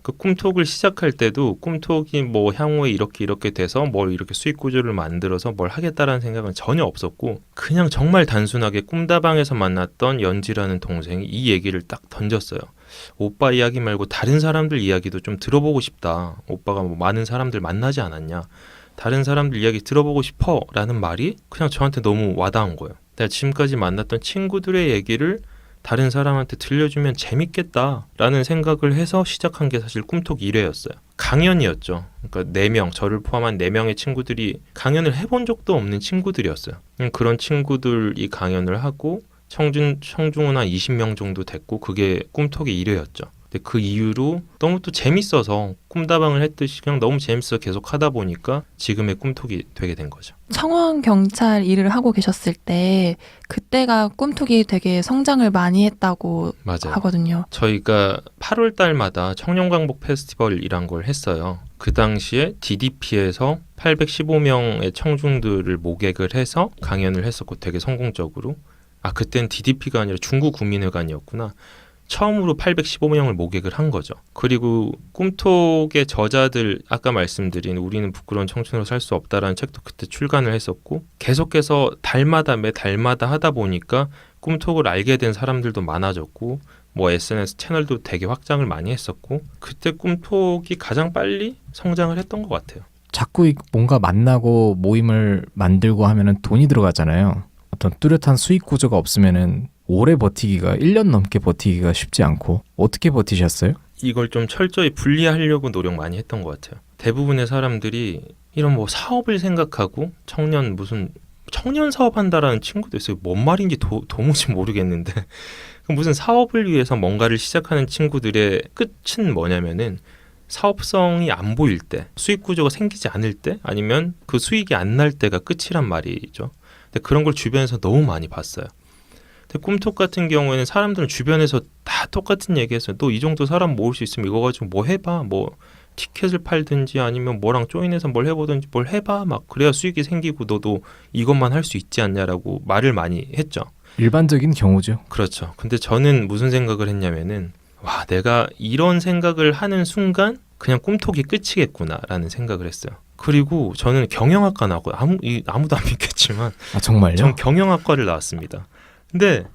그 꿈톡을 시작할 때도 꿈톡이 뭐 향후에 이렇게 돼서 뭘 이렇게 수익 구조를 만들어서 뭘 하겠다라는 생각은 전혀 없었고 그냥 정말 단순하게 꿈다방에서 만났던 연지라는 동생이 이 얘기를 딱 던졌어요. 오빠 이야기 말고 다른 사람들 이야기도 좀 들어보고 싶다. 오빠가 뭐 많은 사람들 만나지 않았냐. 다른 사람들 이야기 들어보고 싶어 라는 말이 그냥 저한테 너무 와닿은 거예요. 내가 지금까지 만났던 친구들의 얘기를 다른 사람한테 들려주면 재밌겠다라는 생각을 해서 시작한 게 사실 꿈톡 1회였어요. 강연이었죠. 그러니까 4명, 저를 포함한 4명의 친구들이 강연을 해본 적도 없는 친구들이었어요. 그런 친구들이 강연을 하고 청중은 한 20명 정도 됐고 그게 꿈톡의 1회였죠. 근데 그 이후로 너무 또 재밌어서 꿈다방을 했듯이 그냥 너무 재밌어서 계속 하다 보니까 지금의 꿈톡이 되게 된 거죠. 청원 경찰 일을 하고 계셨을 때 그때가 꿈톡이 되게 성장을 많이 했다고 맞아요. 하거든요. 저희가 8월 달마다 청년광복 페스티벌이란 걸 했어요. 그 당시에 DDP에서 815명의 청중들을 모객을 해서 강연을 했었고 되게 성공적으로 그땐 DDP가 아니라 중구국민회관이었구나. 처음으로 815명을 모객을 한 거죠. 그리고 꿈톡의 저자들 아까 말씀드린 우리는 부끄러운 청춘으로 살 수 없다라는 책도 그때 출간을 했었고 계속해서 매 달마다 하다 보니까 꿈톡을 알게 된 사람들도 많아졌고 뭐 SNS 채널도 되게 확장을 많이 했었고 그때 꿈톡이 가장 빨리 성장을 했던 것 같아요. 자꾸 뭔가 만나고 모임을 만들고 하면은 돈이 들어가잖아요. 어떤 뚜렷한 수익 구조가 없으면은 오래 버티기가 1년 넘게 버티기가 쉽지 않고 어떻게 버티셨어요? 이걸 좀 철저히 분리하려고 노력 많이 했던 것 같아요. 대부분의 사람들이 이런 뭐 사업을 생각하고 청년 사업 한다라는 친구도 있어요. 뭔 말인지 도무지 모르겠는데 무슨 사업을 위해서 뭔가를 시작하는 친구들의 끝은 뭐냐면은 사업성이 안 보일 때, 수익 구조가 생기지 않을 때, 아니면 그 수익이 안 날 때가 끝이란 말이죠. 근데 그런 걸 주변에서 너무 많이 봤어요. 근데 꿈톡 같은 경우에는 사람들은 주변에서 다 똑같은 얘기했어요. 너 이 정도 사람 모을 수 있으면 이거 가지고 뭐 해봐. 뭐 티켓을 팔든지 아니면 뭐랑 조인해서 뭘 해보든지 뭘 해봐. 막 그래야 수익이 생기고 너도 이것만 할 수 있지 않냐라고 말을 많이 했죠. 일반적인 경우죠. 그렇죠. 근데 저는 무슨 생각을 했냐면은 와 내가 이런 생각을 하는 순간 그냥 꿈톡이 끝이겠구나라는 생각을 했어요. 그리고 저는 경영학과 나왔고 아무도 안 믿겠지만 정말요? 전 경영학과를 나왔습니다. 근데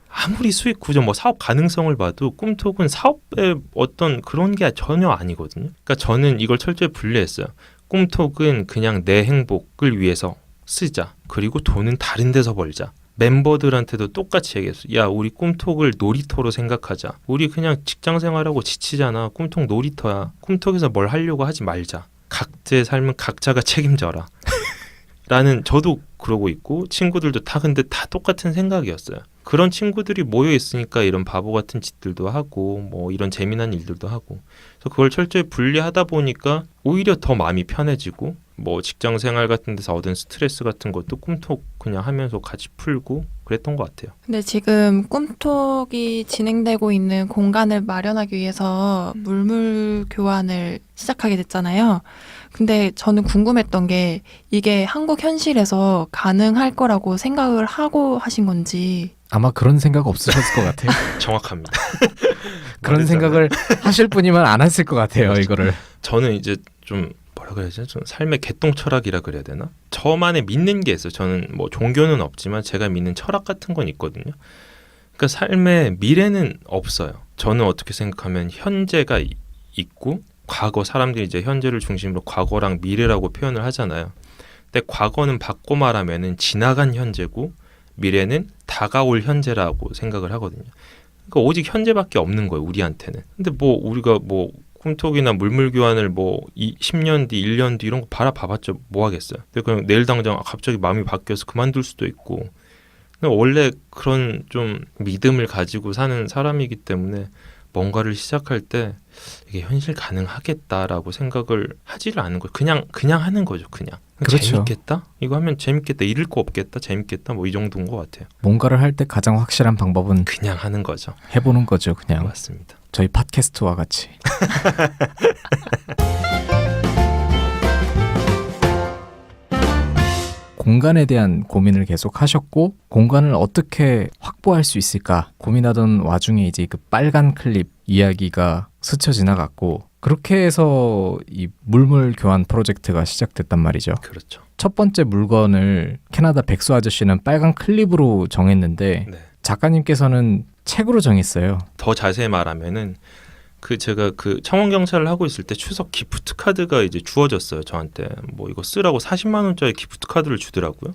아무리 수익 구조, 뭐 사업 가능성을 봐도 꿈톡은 사업의 어떤 그런 게 전혀 아니거든요. 그러니까 저는 이걸 철저히 분리했어요. 꿈톡은 그냥 내 행복을 위해서 쓰자. 그리고 돈은 다른 데서 벌자. 멤버들한테도 똑같이 얘기했어요. 야, 우리 꿈톡을 놀이터로 생각하자. 우리 그냥 직장 생활하고 지치잖아. 꿈톡 놀이터야. 꿈톡에서 뭘 하려고 하지 말자. 각자의 삶은 각자가 책임져라. 라는 저도 그러고 있고 친구들도 다 근데 다 똑같은 생각이었어요. 그런 친구들이 모여 있으니까 이런 바보 같은 짓들도 하고 뭐 이런 재미난 일들도 하고 그래서 그걸 철저히 분리하다 보니까 오히려 더 마음이 편해지고 뭐 직장 생활 같은 데서 얻은 스트레스 같은 것도 꿈톡 그냥 하면서 같이 풀고 그랬던 것 같아요. 근데 지금 꿈톡이 진행되고 있는 공간을 마련하기 위해서 물물 교환을 시작하게 됐잖아요. 근데 저는 궁금했던 게 이게 한국 현실에서 가능할 거라고 생각을 하고 하신 건지. 아마 그런 생각 없으셨을 것 같아요. 정확합니다. 그런 생각을 하실 분이면 안 했을 것 같아요. 이거를. 저는 이제 좀 뭐라 그래야지? 좀 삶의 개똥 철학이라 그래야 되나? 저만의 믿는 게 있어요. 저는 뭐 종교는 없지만 제가 믿는 철학 같은 건 있거든요. 그러니까 삶의 미래는 없어요. 저는 어떻게 생각하면 현재가 있고 과거 사람들이 이제 현재를 중심으로 과거랑 미래라고 표현을 하잖아요. 근데 과거는 바꿔 말하면은 지나간 현재고 미래는 다가올 현재라고 생각을 하거든요. 그러니까 오직 현재밖에 없는 거예요. 우리한테는. 근데 뭐 우리가 뭐 꿈톡이나 물물 교환을 뭐 10년 뒤, 1년 뒤 이런 거 바라봐봤자 뭐 하겠어요. 근데 그냥 내일 당장 갑자기 마음이 바뀌어서 그만둘 수도 있고. 근데 원래 그런 좀 믿음을 가지고 사는 사람이기 때문에 뭔가를 시작할 때 이게 현실 가능하겠다라고 생각을 하지를 않은 거예요. 그냥 하는 거죠. 그냥. 그렇죠. 재밌겠다? 이거 하면 재밌겠다. 잃을 거 없겠다. 재밌겠다. 뭐 이 정도인 것 같아요. 뭔가를 할 때 가장 확실한 방법은 그냥 하는 거죠. 해보는 거죠. 그냥 맞습니다. 저희 팟캐스트와 같이. 공간에 대한 고민을 계속 하셨고 공간을 어떻게 확보할 수 있을까 고민하던 와중에 이제 그 빨간 클립 이야기가 스쳐 지나갔고 그렇게 해서 이 물물 교환 프로젝트가 시작됐단 말이죠. 그렇죠. 첫 번째 물건을 캐나다 백수 아저씨는 빨간 클립으로 정했는데 네. 작가님께서는 책으로 정했어요. 더 자세히 말하면은 제가 청원 경찰을 하고 있을 때 추석 기프트 카드가 이제 주어졌어요. 저한테 뭐 이거 쓰라고 40만 원짜리 기프트 카드를 주더라고요.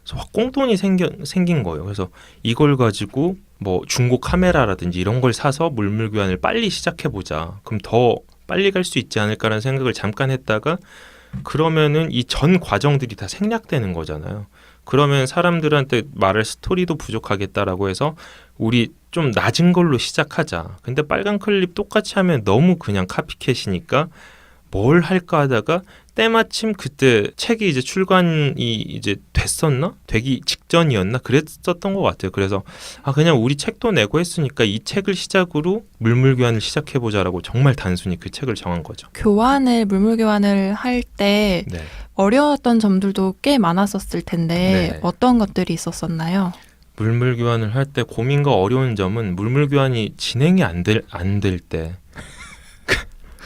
그래서 확 꽁돈이 생긴 거예요. 그래서 이걸 가지고 뭐 중고 카메라라든지 이런 걸 사서 물물 교환을 빨리 시작해 보자. 그럼 더 빨리 갈 수 있지 않을까라는 생각을 잠깐 했다가 그러면은 이 전 과정들이 다 생략되는 거잖아요. 그러면 사람들한테 말할 스토리도 부족하겠다라고 해서 우리 좀 낮은 걸로 시작하자. 근데 빨간 클립 똑같이 하면 너무 그냥 카피캣이니까 뭘 할까 하다가 때마침 그때 책이 이제 출간이 이제 됐었나? 되기 직전이었나? 그랬었던 것 같아요. 그래서 그냥 우리 책도 내고 했으니까 이 책을 시작으로 물물 교환을 시작해보자라고 정말 단순히 그 책을 정한 거죠. 물물 교환을 할 때 네. 어려웠던 점들도 꽤 많았었을 텐데 네. 어떤 것들이 있었었나요? 물물 교환을 할 때 고민과 어려운 점은 물물 교환이 진행이 안 될 때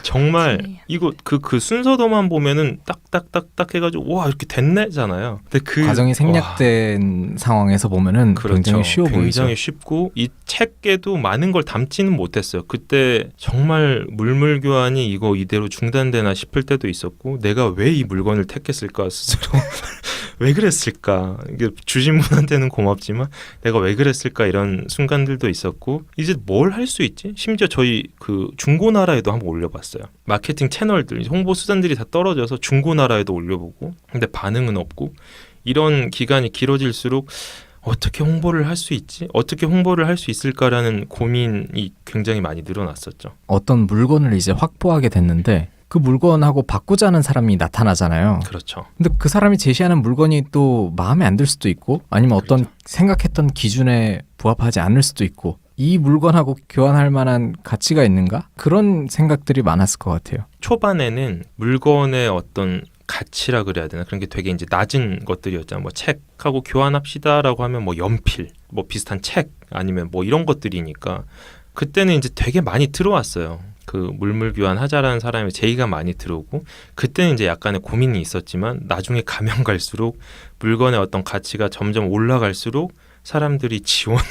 정말 이거 그 순서도만 보면은 딱딱딱딱 해가지고 와 이렇게 됐네잖아요. 근데 그 과정이 생략된 상황에서 보면은 그렇죠. 굉장히 쉬워 보이죠. 굉장히 쉽고 이 책에도 많은 걸 담지는 못했어요. 그때 정말 물물 교환이 이거 이대로 중단되나 싶을 때도 있었고 내가 왜 이 물건을 택했을까 스스로 왜 그랬을까 이게 주신 분한테는 고맙지만 내가 왜 그랬을까 이런 순간들도 있었고 이제 뭘 할 수 있지? 심지어 저희 그 중고나라에도 한번 올려봤어요. 마케팅 채널들 홍보 수단들이 다 떨어져서 중고나라에도 올려보고 근데 반응은 없고 이런 기간이 길어질수록 어떻게 홍보를 할 수 있지? 어떻게 홍보를 할 수 있을까라는 고민이 굉장히 많이 늘어났었죠. 어떤 물건을 이제 확보하게 됐는데 그 물건하고 바꾸자는 사람이 나타나잖아요. 그렇죠. 근데 그 사람이 제시하는 물건이 또 마음에 안 들 수도 있고 아니면 어떤 그렇죠. 생각했던 기준에 부합하지 않을 수도 있고 이 물건하고 교환할 만한 가치가 있는가? 그런 생각들이 많았을 것 같아요. 초반에는 물건의 어떤 가치라 그래야 되나 그런 게 되게 이제 낮은 것들이었잖아요. 뭐 책하고 교환합시다라고 하면 뭐 연필, 뭐 비슷한 책 아니면 뭐 이런 것들이니까 그때는 이제 되게 많이 들어왔어요. 그 물물 교환하자라는 사람의 제의가 많이 들어오고 그때는 이제 약간의 고민이 있었지만 나중에 가면 갈수록 물건의 어떤 가치가 점점 올라갈수록 사람들이 지원을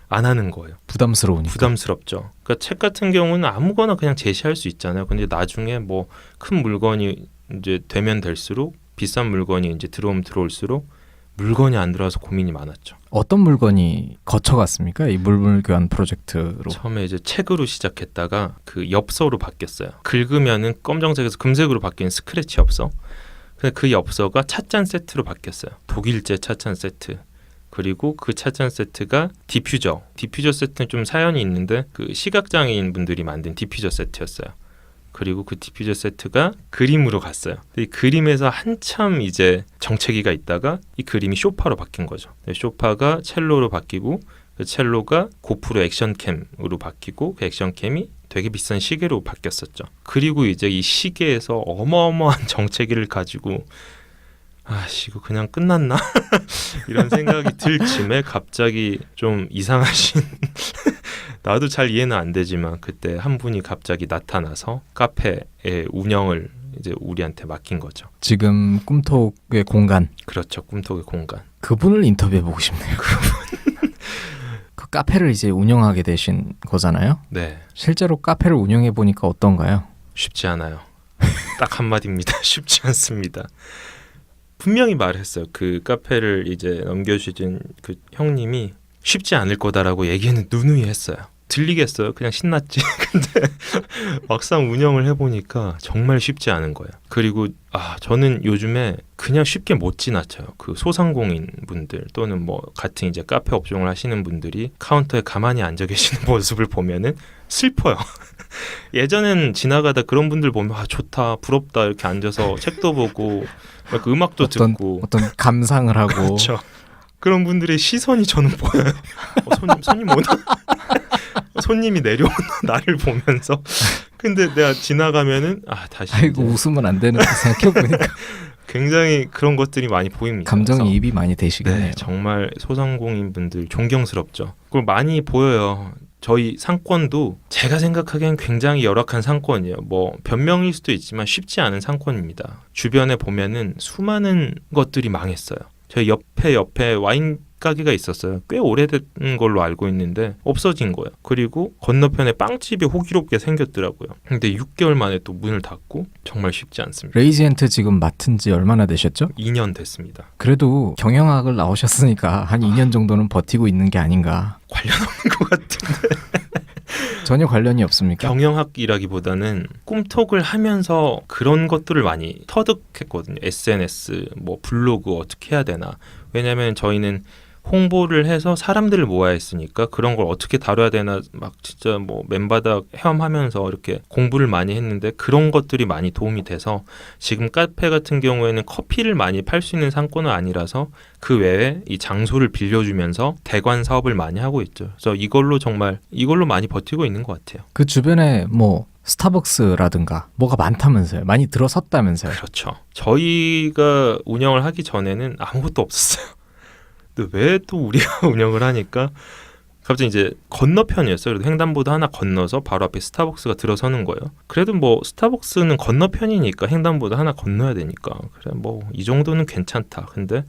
안 하는 거예요. 부담스러우니까. 부담스럽죠. 그러니까 책 같은 경우는 아무거나 그냥 제시할 수 있잖아요. 근데 나중에 뭐 큰 물건이 이제 되면 될수록 비싼 물건이 이제 들어오면 들어올수록 물건이 안 들어와서 고민이 많았죠. 어떤 물건이 거쳐갔습니까? 이 물물 교환 프로젝트로. 처음에 이제 책으로 시작했다가 그 엽서로 바뀌었어요. 긁으면은 검정색에서 금색으로 바뀐 스크래치 엽서. 근데 그 엽서가 찻잔 세트로 바뀌었어요. 독일제 찻잔 세트. 그리고 그 찻잔 세트가 디퓨저 세트는 좀 사연이 있는데 그 시각장애인 분들이 만든 디퓨저 세트였어요. 그리고 그 디퓨저 세트가 그림으로 갔어요. 이 그림에서 한참 이제 정체기가 있다가 이 그림이 쇼파로 바뀐 거죠. 쇼파가 첼로로 바뀌고 그 첼로가 고프로 액션캠으로 바뀌고 그 액션캠이 되게 비싼 시계로 바뀌었었죠. 그리고 이제 이 시계에서 어마어마한 정체기를 가지고 이거 그냥 끝났나? 이런 생각이 들 즈음에 갑자기 좀 이상하신 나도 잘 이해는 안 되지만 그때 한 분이 갑자기 나타나서 카페의 운영을 이제 우리한테 맡긴 거죠. 지금 꿈톡의 공간. 그렇죠. 꿈톡의 공간. 그분을 인터뷰해보고 싶네요. 그 카페를 이제 운영하게 되신 거잖아요. 네. 실제로 카페를 운영해보니까 어떤가요? 쉽지 않아요. 딱 한마디입니다. 쉽지 않습니다. 분명히 말했어요. 그 카페를 이제 넘겨주신 그 형님이 쉽지 않을 거다라고 얘기는 누누이 했어요. 들리겠어요? 그냥 신났지. 근데 막상 운영을 해보니까 정말 쉽지 않은 거예요. 그리고 저는 요즘에 그냥 쉽게 못 지나쳐요. 그 소상공인 분들 또는 뭐 같은 이제 카페 업종을 하시는 분들이 카운터에 가만히 앉아 계시는 모습을 보면은 슬퍼요. 예전엔 지나가다 그런 분들 보면 좋다, 부럽다 이렇게 앉아서 책도 보고 막 음악도 듣고 어떤 감상을 하고 그렇죠. 그런 분들의 시선이 저는 보여요. 손님 오나? 손님이 내려오나 나를 보면서. 근데 내가 지나가면은 다시 아이고 웃으면 안 되는 거 생각해보니까 굉장히 그런 것들이 많이 보입니다. 감정이입이 많이 되시겠네요. 네, 정말 소상공인 분들 존경스럽죠. 그걸 많이 보여요. 저희 상권도 제가 생각하기엔 굉장히 열악한 상권이에요. 뭐 변명일 수도 있지만 쉽지 않은 상권입니다. 주변에 보면은 수많은 것들이 망했어요. 저희 옆에 와인 가게가 있었어요. 꽤 오래된 걸로 알고 있는데 없어진 거예요. 그리고 건너편에 빵집이 호기롭게 생겼더라고요. 근데 6개월 만에 또 문을 닫고 정말 쉽지 않습니다. 레이지엔트 지금 맡은 지 얼마나 되셨죠? 2년 됐습니다. 그래도 경영학을 나오셨으니까 한 2년 정도는 버티고 있는 게 아닌가. 관련 없는 것 같은데. 전혀 관련이 없습니까? 경영학이라기보다는 꿈톡을 하면서 그런 것들을 많이 터득했거든요. SNS, 뭐 블로그 어떻게 해야 되나. 왜냐하면 저희는 홍보를 해서 사람들을 모아야 했으니까 그런 걸 어떻게 다뤄야 되나 막 진짜 뭐 맨바닥 헤엄하면서 이렇게 공부를 많이 했는데 그런 것들이 많이 도움이 돼서 지금 카페 같은 경우에는 커피를 많이 팔 수 있는 상권은 아니라서 그 외에 이 장소를 빌려주면서 대관 사업을 많이 하고 있죠. 그래서 이걸로 많이 버티고 있는 것 같아요. 그 주변에 뭐 스타벅스라든가 뭐가 많다면서요. 많이 들어섰다면서요. 그렇죠. 저희가 운영을 하기 전에는 아무것도 없었어요. 근데 왜 또 우리가 운영을 하니까 갑자기 이제 건너편이었어요. 그래도 횡단보도 하나 건너서 바로 앞에 스타벅스가 들어서는 거예요. 그래도 뭐 스타벅스는 건너편이니까 횡단보도 하나 건너야 되니까 그래 뭐 이 정도는 괜찮다. 근데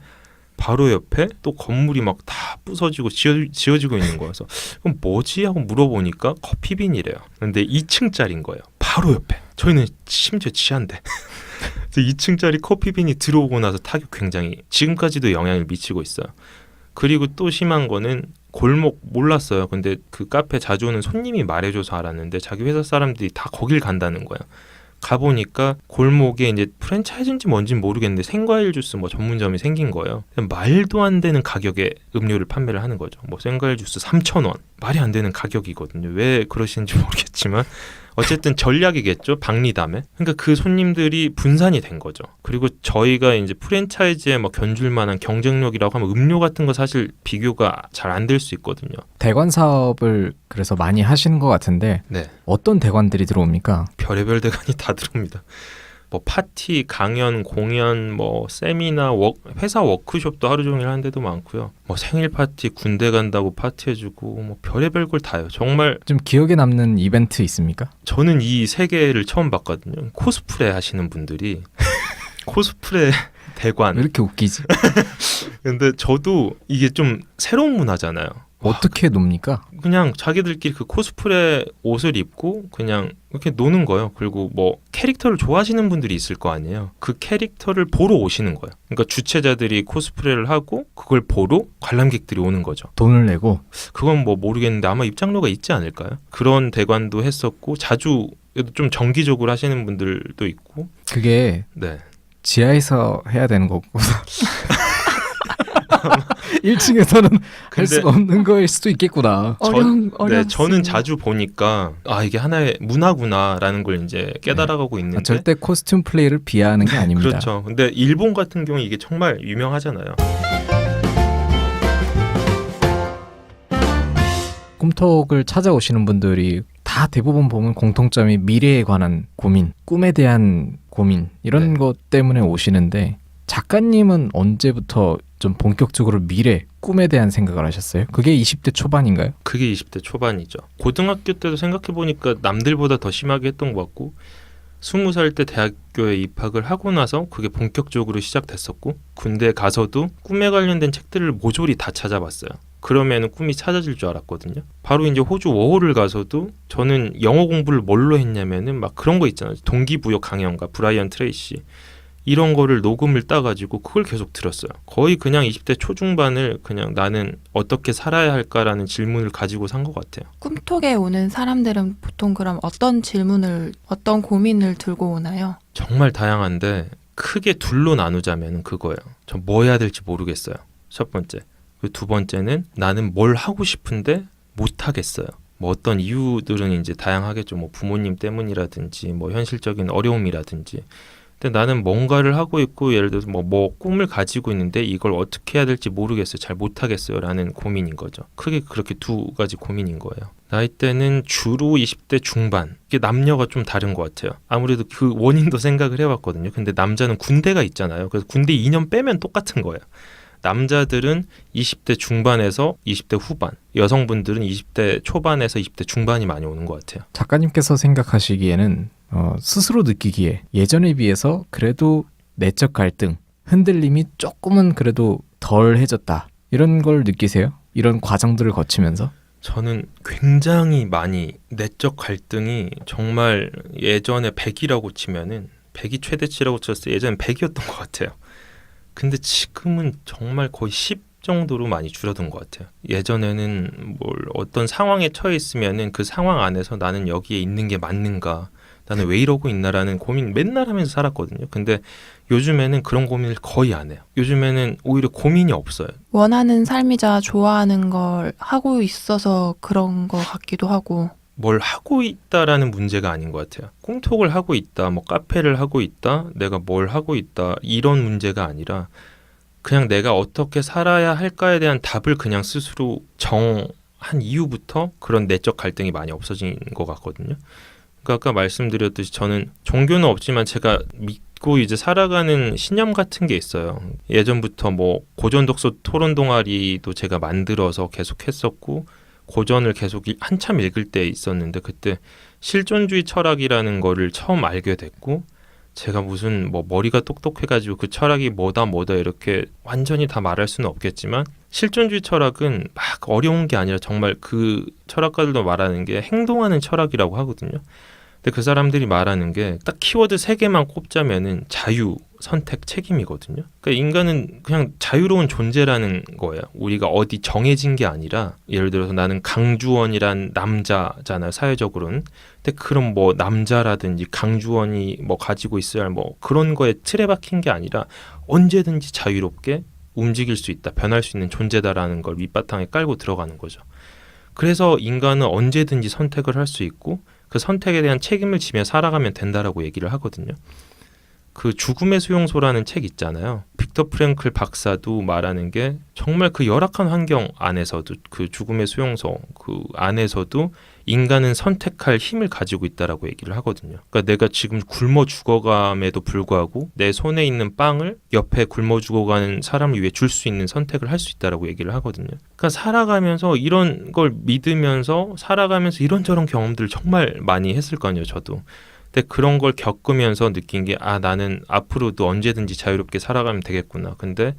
바로 옆에 또 건물이 막 다 부서지고 지어지고 있는 거여서 그럼 뭐지 하고 물어보니까 커피빈이래요. 근데 2층짜리인 거예요. 바로 옆에. 저희는 심지어 지하인데 2층짜리 커피빈이 들어오고 나서 타격 굉장히 지금까지도 영향을 미치고 있어요. 그리고 또 심한 거는 골목 몰랐어요. 근데 그 카페 자주 오는 손님이 말해줘서 알았는데 자기 회사 사람들이 다 거길 간다는 거예요. 가보니까 골목에 이제 프랜차이즈인지 뭔지 모르겠는데 생과일 주스 뭐 전문점이 생긴 거예요. 말도 안 되는 가격에 음료를 판매를 하는 거죠. 뭐 생과일 주스 3,000원. 말이 안 되는 가격이거든요. 왜 그러시는지 모르겠지만 어쨌든 전략이겠죠. 박리담에. 그러니까 그 손님들이 분산이 된 거죠. 그리고 저희가 이제 프랜차이즈에 뭐 견줄 만한 경쟁력이라고 하면 음료 같은 거 사실 비교가 잘 안 될 수 있거든요. 대관 사업을 그래서 많이 하시는 것 같은데 네. 어떤 대관들이 들어옵니까? 별의별 대관이 다 들어옵니다. 뭐 파티, 강연, 공연, 뭐 세미나, 회사 워크숍도 하루 종일 하는 데도 많고요. 뭐 생일 파티, 군대 간다고 파티해주고 뭐 별의별 걸 다요. 정말 좀 기억에 남는 이벤트 있습니까? 저는 이 세계를 처음 봤거든요. 코스프레 하시는 분들이 코스프레 대관. 왜 이렇게 웃기지? 근데 저도 이게 좀 새로운 문화잖아요. 어떻게 놉니까? 그냥 자기들끼리 그 코스프레 옷을 입고 그냥 이렇게 노는 거예요. 그리고 뭐 캐릭터를 좋아하시는 분들이 있을 거 아니에요. 그 캐릭터를 보러 오시는 거예요. 그러니까 주최자들이 코스프레를 하고 그걸 보러 관람객들이 오는 거죠. 돈을 내고? 그건 뭐 모르겠는데 아마 입장료가 있지 않을까요? 그런 대관도 했었고 자주 좀 정기적으로 하시는 분들도 있고. 그게 네. 지하에서 해야 되는 거고 1층에서는 할 수가 없는 거일 수도 있겠구나. 어려운 네, 저는 자주 보니까 이게 하나의 문화구나라는 걸 이제 깨달아가고 있는데 절대 코스튬 플레이를 비하하는 게 아닙니다. 그렇죠. 근데 일본 같은 경우 이게 정말 유명하잖아요. 꿈톡을 찾아오시는 분들이 다 대부분 보면 공통점이 미래에 관한 고민, 꿈에 대한 고민 이런 네. 것 때문에 오시는데 작가님은 언제부터 좀 본격적으로 미래, 꿈에 대한 생각을 하셨어요? 그게 20대 초반인가요? 그게 20대 초반이죠. 고등학교 때도 생각해보니까 남들보다 더 심하게 했던 것 같고 20살 때 대학교에 입학을 하고 나서 그게 본격적으로 시작됐었고 군대 가서도 꿈에 관련된 책들을 모조리 다 찾아봤어요. 그러면 꿈이 찾아질 줄 알았거든요. 바로 이제 호주 워홀을 가서도 저는 영어 공부를 뭘로 했냐면은 막 그런 거 있잖아요. 동기부여 강연가 브라이언 트레이시 이런 거를 녹음을 따가지고 그걸 계속 들었어요. 거의 그냥 20대 초중반을 그냥 나는 어떻게 살아야 할까라는 질문을 가지고 산 것 같아요. 꿈톡에 오는 사람들은 보통 그럼 어떤 질문을, 어떤 고민을 들고 오나요? 정말 다양한데 크게 둘로 나누자면 그거예요. 저 뭐 해야 될지 모르겠어요. 첫 번째. 그리고 두 번째는 나는 뭘 하고 싶은데 못 하겠어요. 뭐 어떤 이유들은 이제 다양하겠죠. 뭐 부모님 때문이라든지 뭐 현실적인 어려움이라든지. 근데 나는 뭔가를 하고 있고 예를 들어서 뭐 꿈을 가지고 있는데 이걸 어떻게 해야 될지 모르겠어요. 잘 못하겠어요. 라는 고민인 거죠. 크게 그렇게 두 가지 고민인 거예요. 나이대는 주로 20대 중반. 이게 남녀가 좀 다른 것 같아요. 아무래도 그 원인도 생각을 해봤거든요. 근데 남자는 군대가 있잖아요. 그래서 군대 2년 빼면 똑같은 거예요. 남자들은 20대 중반에서 20대 후반, 여성분들은 20대 초반에서 20대 중반이 많이 오는 것 같아요. 작가님께서 생각하시기에는 스스로 느끼기에 예전에 비해서 그래도 내적 갈등, 흔들림이 조금은 그래도 덜해졌다. 이런 걸 느끼세요? 이런 과정들을 거치면서? 저는 굉장히 많이 내적 갈등이 정말 예전에 100이라고 치면은 100이 최대치라고 쳤을 때 예전엔 100이었던 것 같아요. 근데 지금은 정말 거의 10 정도로 많이 줄어든 것 같아요. 예전에는 어떤 상황에 처해 있으면은 그 상황 안에서 나는 여기에 있는 게 맞는가, 나는 왜 이러고 있나라는 고민 맨날 하면서 살았거든요. 근데 요즘에는 그런 고민을 거의 안 해요. 요즘에는 오히려 고민이 없어요. 원하는 삶이자 좋아하는 걸 하고 있어서 그런 것 같기도 하고. 뭘 하고 있다라는 문제가 아닌 것 같아요. 꿈톡을 하고 있다, 뭐 카페를 하고 있다, 내가 뭘 하고 있다 이런 문제가 아니라 그냥 내가 어떻게 살아야 할까에 대한 답을 그냥 스스로 정한 이후부터 그런 내적 갈등이 많이 없어진 것 같거든요. 그러니까 아까 말씀드렸듯이 저는 종교는 없지만 제가 믿고 이제 살아가는 신념 같은 게 있어요. 예전부터 뭐 고전 독서 토론 동아리도 제가 만들어서 계속 했었고 고전을 계속 한참 읽을 때 있었는데 그때 실존주의 철학이라는 거를 처음 알게 됐고 제가 무슨 뭐 머리가 똑똑해가지고 그 철학이 뭐다 이렇게 완전히 다 말할 수는 없겠지만 실존주의 철학은 막 어려운 게 아니라 정말 그 철학가들도 말하는 게 행동하는 철학이라고 하거든요. 근데 그 사람들이 말하는 게 딱 키워드 3개만 꼽자면은 자유, 선택, 책임이거든요. 그러니까 인간은 그냥 자유로운 존재라는 거예요. 우리가 어디 정해진 게 아니라 예를 들어서 나는 강주원이란 남자잖아요. 사회적으로는. 근데 그럼 뭐 남자라든지 강주원이 뭐 가지고 있어야 할 뭐 그런 거에 틀에 박힌 게 아니라 언제든지 자유롭게 움직일 수 있다. 변할 수 있는 존재다라는 걸 밑바탕에 깔고 들어가는 거죠. 그래서 인간은 언제든지 선택을 할 수 있고 그 선택에 대한 책임을 지며 살아가면 된다라고 얘기를 하거든요. 그 죽음의 수용소라는 책 있잖아요. 빅터 프랭클 박사도 말하는 게 정말 그 열악한 환경 안에서도 그 죽음의 수용소 그 안에서도 인간은 선택할 힘을 가지고 있다라고 얘기를 하거든요. 그러니까 내가 지금 굶어 죽어감에도 불구하고 내 손에 있는 빵을 옆에 굶어 죽어가는 사람을 위해 줄 수 있는 선택을 할 수 있다라고 얘기를 하거든요. 그러니까 살아가면서 이런 걸 믿으면서 살아가면서 이런저런 경험들을 정말 많이 했을 거 아니에요, 저도. 근데 그런 걸 겪으면서 느낀 게 나는 앞으로도 언제든지 자유롭게 살아가면 되겠구나. 근데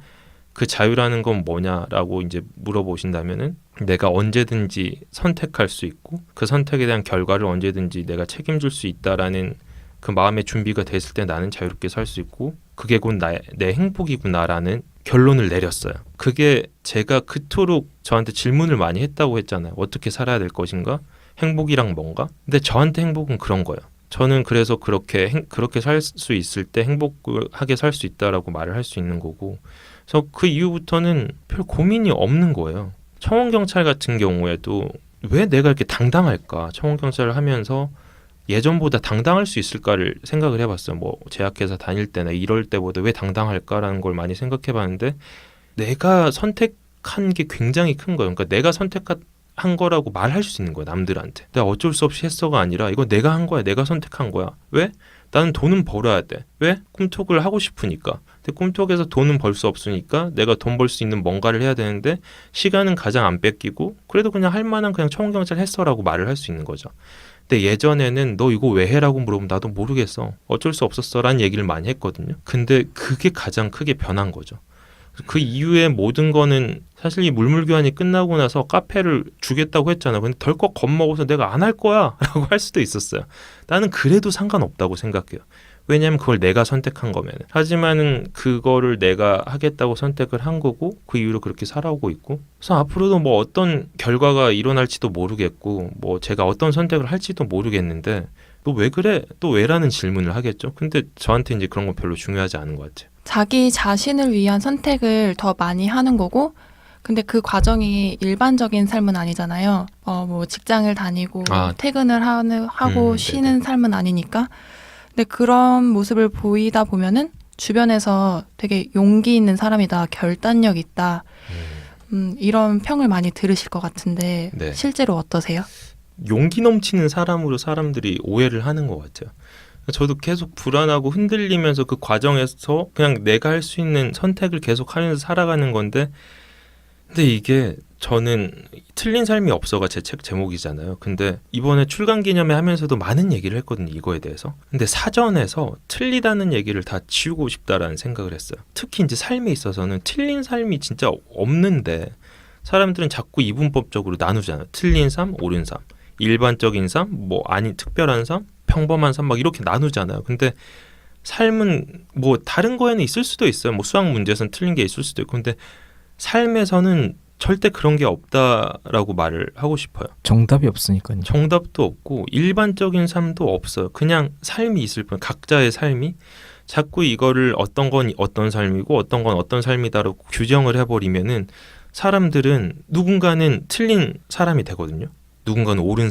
그 자유라는 건 뭐냐라고 이제 물어보신다면은 내가 언제든지 선택할 수 있고 그 선택에 대한 결과를 언제든지 내가 책임질 수 있다라는 그 마음의 준비가 됐을 때 나는 자유롭게 살 수 있고 그게 곧 내 행복이구나라는 결론을 내렸어요. 그게 제가 그토록 저한테 질문을 많이 했다고 했잖아요. 어떻게 살아야 될 것인가? 행복이랑 뭔가? 근데 저한테 행복은 그런 거예요. 저는 그래서 그렇게 살 수 있을 때 행복하게 살 수 있다라고 말을 할 수 있는 거고 그래서 그 이후부터는 별 고민이 없는 거예요. 청원경찰 같은 경우에도 왜 내가 이렇게 당당할까? 청원경찰을 하면서 예전보다 당당할 수 있을까를 생각을 해봤어요. 뭐 제약회사 다닐 때나 이럴 때보다 왜 당당할까라는 걸 많이 생각해봤는데 내가 선택한 게 굉장히 큰 거예요. 그러니까 내가 선택한 거라고 말할 수 있는 거야 남들한테. 내가 어쩔 수 없이 했어가 아니라 이거 내가 한 거야. 내가 선택한 거야. 왜? 나는 돈은 벌어야 돼. 왜? 꿈톡을 하고 싶으니까. 근데 꿈톡에서 돈은 벌 수 없으니까 내가 돈 벌 수 있는 뭔가를 해야 되는데 시간은 가장 안 뺏기고 그래도 그냥 할 만한 그냥 청원경찰 했어라고 말을 할 수 있는 거죠. 근데 예전에는 너 이거 왜 해라고 물어보면 나도 모르겠어. 어쩔 수 없었어라는 얘기를 많이 했거든요. 근데 그게 가장 크게 변한 거죠. 그 이후에 모든 거는 사실 이 물물교환이 끝나고 나서 카페를 주겠다고 했잖아요. 근데 덜컥 겁먹어서 내가 안 할 거야 라고 할 수도 있었어요. 나는 그래도 상관없다고 생각해요. 왜냐하면 그걸 내가 선택한 거면. 하지만은 그거를 내가 하겠다고 선택을 한 거고 그 이후로 그렇게 살아오고 있고. 그래서 앞으로도 뭐 어떤 결과가 일어날지도 모르겠고 뭐 제가 어떤 선택을 할지도 모르겠는데 너 왜 그래? 또 왜라는 질문을 하겠죠. 근데 저한테 이제 그런 건 별로 중요하지 않은 것 같아요. 자기 자신을 위한 선택을 더 많이 하는 거고, 근데 그 과정이 일반적인 삶은 아니잖아요. 뭐 직장을 다니고 퇴근을 하고 쉬는 네네. 삶은 아니니까. 근데 그런 모습을 보이다 보면은 주변에서 되게 용기 있는 사람이다, 결단력 있다, 이런 평을 많이 들으실 것 같은데 네. 실제로 어떠세요? 용기 넘치는 사람으로 사람들이 오해를 하는 것 같아요. 저도 계속 불안하고 흔들리면서 그 과정에서 그냥 내가 할 수 있는 선택을 계속 하면서 살아가는 건데, 근데 이게 저는 틀린 삶이 없어가 제 책 제목이잖아요. 근데 이번에 출간 기념회 하면서도 많은 얘기를 했거든요, 이거에 대해서. 근데 사전에서 틀리다는 얘기를 다 지우고 싶다라는 생각을 했어요. 특히 이제 삶에 있어서는 틀린 삶이 진짜 없는데 사람들은 자꾸 이분법적으로 나누잖아요. 틀린 삶, 옳은 삶, 일반적인 삶, 뭐 아닌 특별한 삶, 평범한 삶 막 이렇게 나누잖아요. 근데 삶은 뭐 다른 거에는 있을 수도 있어요. 뭐 수학 문제에서는 틀린 게 있을 수도 있고. 근데 삶에서는 절대 그런 게 없다라고 말을 하고 싶어요. 정답이 없으니까요. 정답도 없고 일반적인 삶도 없어요. 그냥 삶이 있을 뿐. 각자의 삶이 자꾸 이거를 어떤 건 어떤 삶이고 어떤 건 어떤 삶이다라고 규정을 해버리면은 사람들은 누군가는 틀린 사람이 되거든요. 누군가는 옳은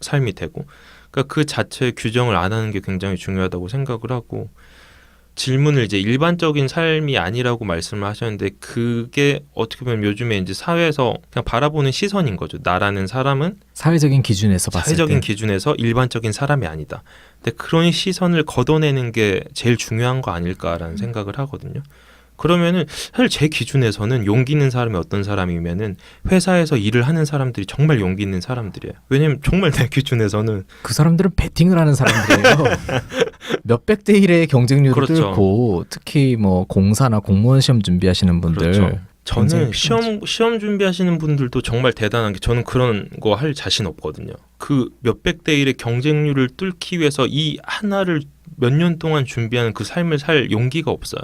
삶이 되고. 그러니까 그 자체의 규정을 안 하는 게 굉장히 중요하다고 생각을 하고, 질문을 이제 일반적인 삶이 아니라고 말씀을 하셨는데 그게 어떻게 보면 요즘에 이제 사회에서 그냥 바라보는 시선인 거죠. 나라는 사람은 사회적인 기준에서 봤을 사회적인 때 기준에서 일반적인 사람이 아니다. 근데 그런 시선을 걷어내는 게 제일 중요한 거 아닐까라는 생각을 하거든요. 그러면은 사실 제 기준에서는 용기 있는 사람이 어떤 사람이면은 회사에서 일을 하는 사람들이 정말 용기 있는 사람들이에요. 왜냐면 정말 내 기준에서는 그 사람들은 베팅을 하는 사람들이에요. 몇백 대 1의 경쟁률을 그렇죠. 뚫고 특히 뭐 공사나 공무원 시험 준비하시는 분들 그렇죠. 저는 굉장히 시험 준비하시는 분들도 정말 대단한 게 저는 그런 거 할 자신 없거든요. 그 몇백 대 1의 경쟁률을 뚫기 위해서 이 하나를 몇 년 동안 준비하는 그 삶을 살 용기가 없어요.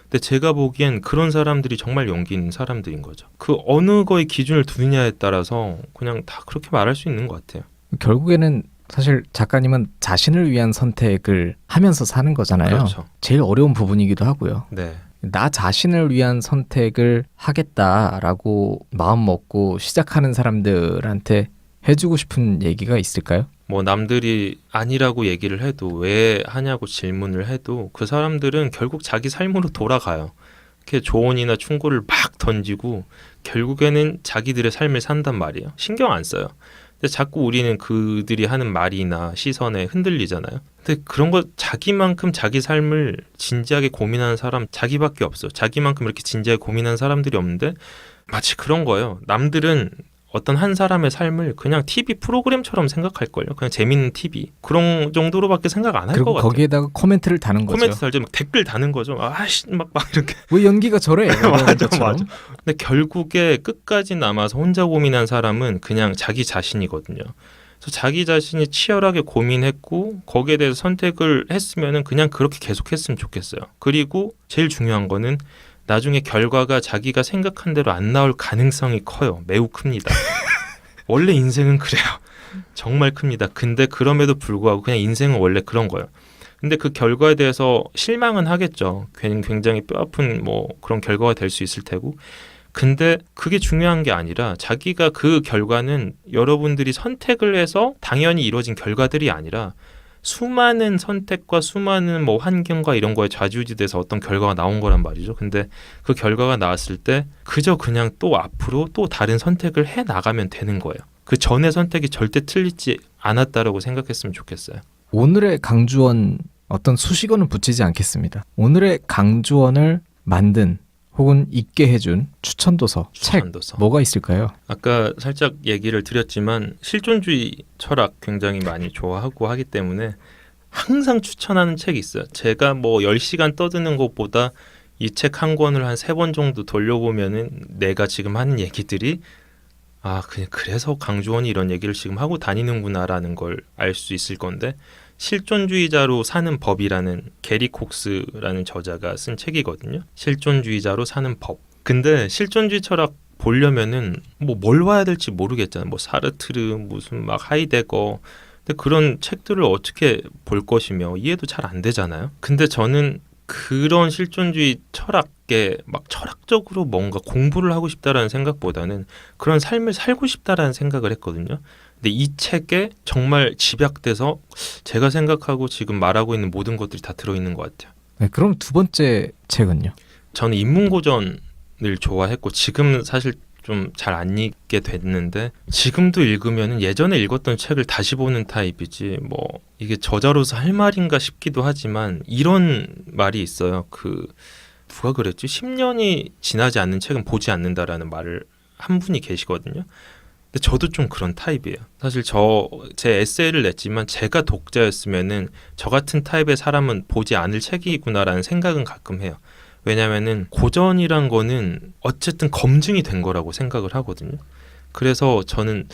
근데 제가 보기엔 그런 사람들이 정말 용기 있는 사람들인 거죠. 그 어느 거에 기준을 두느냐에 따라서 그냥 다 그렇게 말할 수 있는 것 같아요. 결국에는 사실 작가님은 자신을 위한 선택을 하면서 사는 거잖아요. 그렇죠. 제일 어려운 부분이기도 하고요. 네. 나 자신을 위한 선택을 하겠다라고 마음 먹고 시작하는 사람들한테 해주고 싶은 얘기가 있을까요? 뭐 남들이 아니라고 얘기를 해도 왜 하냐고 질문을 해도 그 사람들은 결국 자기 삶으로 돌아가요. 이렇게 조언이나 충고를 막 던지고 결국에는 자기들의 삶을 산단 말이에요. 신경 안 써요. 근데 자꾸 우리는 그들이 하는 말이나 시선에 흔들리잖아요. 근데 그런 거 자기만큼 자기 삶을 진지하게 고민하는 사람 자기밖에 없어. 자기만큼 이렇게 진지하게 고민하는 사람들이 없는데 마치 그런 거예요. 남들은 어떤 한 사람의 삶을 그냥 TV 프로그램처럼 생각할걸요. 그냥 재밌는 TV. 그런 정도로밖에 생각 안 할 것 그리고 같아요. 거기에다가 코멘트를 다는 거죠. 코멘트 달죠. 막 댓글 다는 거죠. 아씨 막 이렇게. 왜 연기가 저래? 맞아, 것처럼. 맞아. 근데 결국에 끝까지 남아서 혼자 고민한 사람은 그냥 자기 자신이거든요. 그래서 자기 자신이 치열하게 고민했고 거기에 대해서 선택을 했으면은 그냥 그렇게 계속했으면 좋겠어요. 그리고 제일 중요한 거는 나중에 결과가 자기가 생각한 대로 안 나올 가능성이 커요. 매우 큽니다. 원래 인생은 그래요. 정말 큽니다. 근데 그럼에도 불구하고 그냥 인생은 원래 그런 거예요. 근데 그 결과에 대해서 실망은 하겠죠. 굉장히 뼈아픈 뭐 그런 결과가 될 수 있을 테고. 근데 그게 중요한 게 아니라 자기가 그 결과는 여러분들이 선택을 해서 당연히 이루어진 결과들이 아니라 수많은 선택과 수많은 뭐 환경과 이런 거에 좌지우지돼서 어떤 결과가 나온 거란 말이죠. 근데 그 결과가 나왔을 때 그저 그냥 또 앞으로 또 다른 선택을 해 나가면 되는 거예요. 그 전의 선택이 절대 틀리지 않았다라고 생각했으면 좋겠어요. 오늘의 강주원 어떤 수식어는 붙이지 않겠습니다. 오늘의 강주원을 만든 혹은 읽게 해준 추천도서, 추천도서. 책 뭐가 있을까요? 아까 살짝 얘기를 드렸지만 실존주의 철학 굉장히 많이 좋아하고 하기 때문에 항상 추천하는 책이 있어요. 제가 뭐 10시간 떠드는 것보다 이 책 한 권을 한 3번 정도 돌려보면은 내가 지금 하는 얘기들이 그냥 그래서 강주원이 이런 얘기를 지금 하고 다니는구나라는 걸 알 수 있을 건데 실존주의자로 사는 법이라는 게리 콕스라는 저자가 쓴 책이거든요. 실존주의자로 사는 법. 근데 실존주의 철학 보려면은 뭐 뭘 봐야 될지 모르겠잖아요. 뭐 사르트르 무슨 막 하이데거. 근데 그런 책들을 어떻게 볼 것이며 이해도 잘 안 되잖아요. 근데 저는 그런 실존주의 철학에 막 철학적으로 뭔가 공부를 하고 싶다라는 생각보다는 그런 삶을 살고 싶다라는 생각을 했거든요. 근데 이 책에 정말 집약돼서 제가 생각하고 지금 말하고 있는 모든 것들이 다 들어있는 것 같아요. 네, 그럼 두 번째 책은요? 저는 인문고전을 좋아했고 지금 사실 좀 잘 안 읽게 됐는데 지금도 읽으면 예전에 읽었던 책을 다시 보는 타입이지 뭐 이게 저자로서 할 말인가 싶기도 하지만 이런 말이 있어요. 그 누가 그랬지? 10년이 지나지 않는 책은 보지 않는다라는 말을 한 분이 계시거든요. 근데 저도 좀 그런 타입이에요. 사실 제 에세이를 냈지만 제가 독자였으면은 저 같은 타입의 사람은 보지 않을 책이구나라는 생각은 가끔 해요. 왜냐면은 고전이란 거는 어쨌든 검증이 된 거라고 생각을 하거든요. 그래서 저는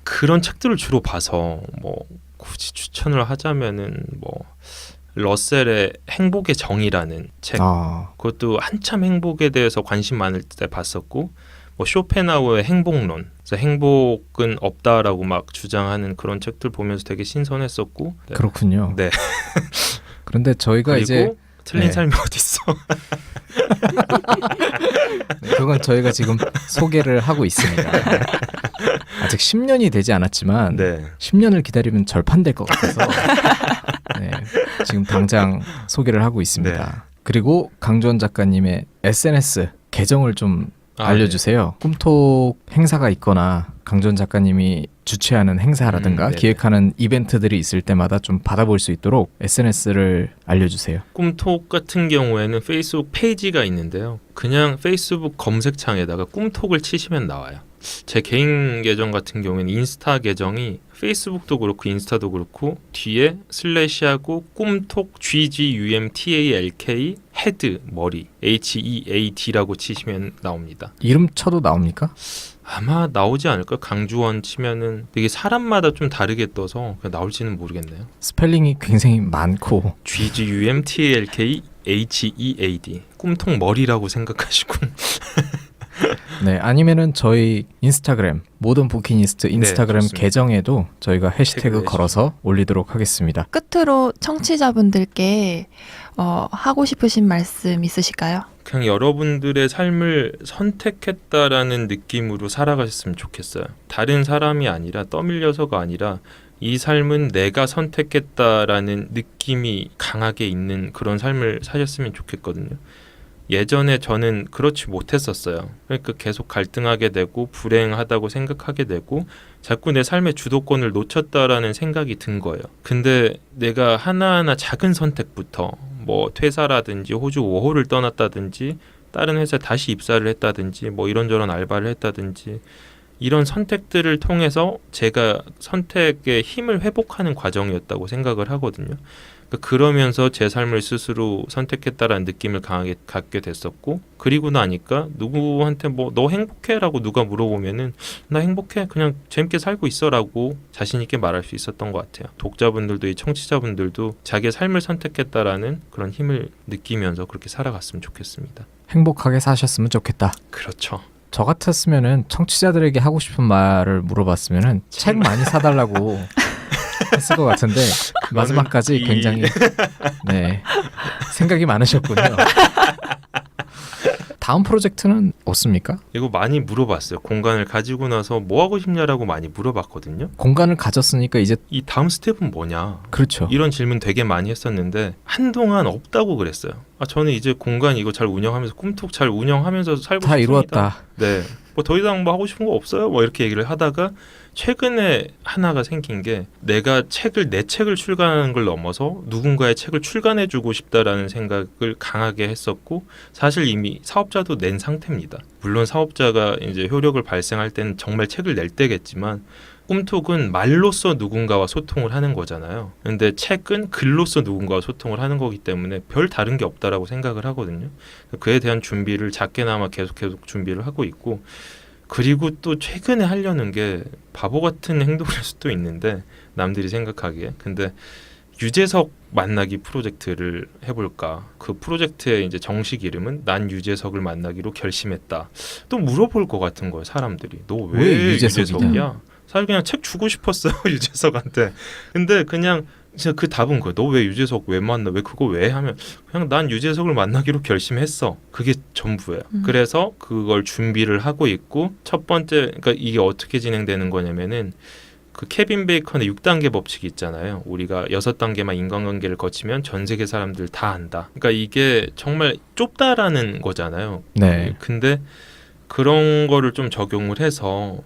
그런 책들을 주로 봐서 뭐 굳이 추천을 하자면은 뭐 러셀의 행복의 정의라는 책, 그것도 한참 행복에 대해서 관심 많을 때 봤었고, 뭐 쇼펜하우어의 행복론, 그래서 행복은 없다라고 막 주장하는 그런 책들 보면서 되게 신선했었고. 네. 그렇군요. 네. 그런데 저희가 그리고 이제 틀린 네. 삶이 어딨어? 네, 그건 저희가 지금 소개를 하고 있습니다. 아직 10년이 되지 않았지만 네. 10년을 기다리면 절판될 것 같아서 네, 지금 당장 소개를 하고 있습니다. 네. 그리고 강주원 작가님의 SNS 계정을 좀 알려주세요. 네. 꿈톡 행사가 있거나 강주원 작가님이 주최하는 행사라든가 기획하는 이벤트들이 있을 때마다 좀 받아볼 수 있도록 SNS를 알려주세요. 꿈톡 같은 경우에는 페이스북 페이지가 있는데요. 그냥 페이스북 검색창에다가 꿈톡을 치시면 나와요. 제 개인 계정 같은 경우에는 인스타 계정이 페이스북도 그렇고 인스타도 그렇고 뒤에 슬래시하고 꿈톡 GGUMTALK 헤드 머리 HEAD라고 치시면 나옵니다. 이름 쳐도 나옵니까? 아마 나오지 않을까요? 강주원 치면은 이게 사람마다 좀 다르게 떠서 나올지는 모르겠네요. 스펠링이 굉장히 많고 GGUMTALK HEAD 꿈통 머리라고 생각하시고 네, 아니면은 저희 인스타그램 모던 부키니스트 인스타그램 좋습니다. 계정에도 저희가 해시태그 태그를 걸어서 올리도록 하겠습니다. 끝으로 청취자분들께 하고 싶으신 말씀 있으실까요? 그냥 여러분들의 삶을 선택했다라는 느낌으로 살아가셨으면 좋겠어요. 다른 사람이 아니라 떠밀려서가 아니라 이 삶은 내가 선택했다라는 느낌이 강하게 있는 그런 삶을 사셨으면 좋겠거든요. 예전에 저는 그렇지 못했었어요. 그러니까 계속 갈등하게 되고 불행하다고 생각하게 되고 자꾸 내 삶의 주도권을 놓쳤다라는 생각이 든 거예요. 근데 내가 하나하나 작은 선택부터 뭐 퇴사라든지 호주 5호를 떠났다든지 다른 회사에 다시 입사를 했다든지 뭐 이런저런 알바를 했다든지 이런 선택들을 통해서 제가 선택의 힘을 회복하는 과정이었다고 생각을 하거든요. 그러면서 제 삶을 스스로 선택했다라는 느낌을 강하게 갖게 됐었고, 그리고 나니까 누구한테 뭐 너 행복해? 라고 누가 물어보면은 나 행복해, 그냥 재밌게 살고 있어 라고 자신 있게 말할 수 있었던 것 같아요. 독자분들도 이 청취자분들도 자기의 삶을 선택했다라는 그런 힘을 느끼면서 그렇게 살아갔으면 좋겠습니다. 행복하게 사셨으면 좋겠다. 그렇죠. 저 같았으면은 청취자들에게 하고 싶은 말을 물어봤으면은 책 많이 사달라고 했을 것 같은데 마지막까지 굉장히 네, 생각이 많으셨군요. 다음 프로젝트는 없습니까? 이거 많이 물어봤어요. 공간을 가지고 나서 뭐 하고 싶냐라고 많이 물어봤거든요. 공간을 가졌으니까 이제 이 다음 스텝은 뭐냐? 그렇죠. 이런 질문 되게 많이 했었는데 한동안 없다고 그랬어요. 저는 이제 공간 이거 잘 운영하면서 꿈톡 잘 운영하면서 살고 다 싶습니다. 이루었다. 네. 뭐 더 이상 뭐 하고 싶은 거 없어요. 뭐 이렇게 얘기를 하다가 최근에 하나가 생긴 게 내가 내 책을 출간하는 걸 넘어서 누군가의 책을 출간해주고 싶다라는 생각을 강하게 했었고 사실 이미 사업자도 낸 상태입니다. 물론 사업자가 이제 효력을 발생할 때는 정말 책을 낼 때겠지만 꿈톡은 말로써 누군가와 소통을 하는 거잖아요. 근데 책은 글로써 누군가와 소통을 하는 거기 때문에 별 다른 게 없다라고 생각을 하거든요. 그에 대한 준비를 작게나마 계속 준비를 하고 있고 그리고 또 최근에 하려는 게 바보 같은 행동일 수도 있는데 남들이 생각하기에 근데 유재석 만나기 프로젝트를 해볼까. 그 프로젝트의 이제 정식 이름은 난 유재석을 만나기로 결심했다. 또 물어볼 것 같은 거예요, 사람들이. 너 왜 왜 유재석이냐? 유재석이야? 사실 그냥 책 주고 싶었어요, 유재석한테. 근데 그냥 진짜 그 답은 거야. 너 왜 유재석 왜 만나? 왜 그거 왜 하면 그냥 난 유재석을 만나기로 결심했어. 그게 전부예요. 그래서 그걸 준비를 하고 있고 첫 번째 그러니까 이게 어떻게 진행되는 거냐면은 그 케빈 베이컨의 6단계 법칙이 있잖아요. 우리가 6단계만 인간관계를 거치면 전 세계 사람들 다 안다. 그러니까 이게 정말 좁다라는 거잖아요. 네. 근데 그런 거를 좀 적용을 해서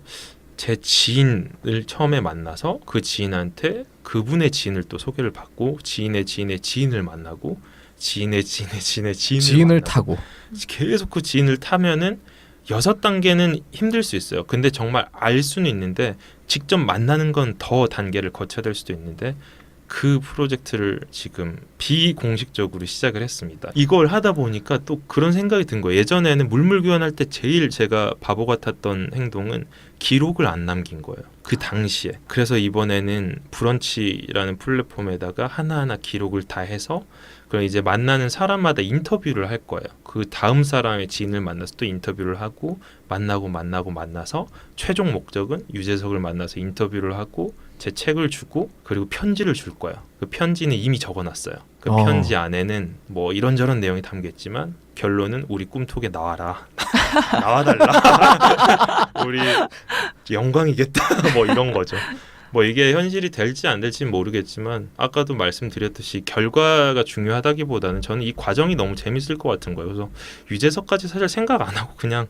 제 지인을 처음에 만나서 그 지인한테 그분의 지인을 또 소개를 받고 지인의 지인의 지인을 만나고 지인의 지인의 지인의 지인을 만나고 타고 계속 그 지인을 타면은 6단계는 힘들 수 있어요. 근데 정말 알 수는 있는데 직접 만나는 건 더 단계를 거쳐야 될 수도 있는데 그 프로젝트를 지금 비공식적으로 시작을 했습니다. 이걸 하다 보니까 또 그런 생각이 든 거예요. 예전에는 물물교환할 때 제일 제가 바보 같았던 행동은 기록을 안 남긴 거예요. 그 당시에. 그래서 이번에는 브런치라는 플랫폼에다가 하나하나 기록을 다 해서 그럼 이제 만나는 사람마다 인터뷰를 할 거예요. 그 다음 사람의 지인을 만나서 또 인터뷰를 하고 만나서 최종 목적은 유재석을 만나서 인터뷰를 하고 제 책을 주고 그리고 편지를 줄 거예요. 그 편지는 이미 적어놨어요. 그 편지 안에는 뭐 이런저런 내용이 담겼지만 결론은 우리 꿈톡에 나와라. 나와달라. 우리 영광이겠다. 뭐 이런 거죠. 뭐 이게 현실이 될지 안 될지는 모르겠지만 아까도 말씀드렸듯이 결과가 중요하다기보다는 저는 이 과정이 너무 재밌을 것 같은 거예요. 그래서 유재석까지 사실 생각 안 하고 그냥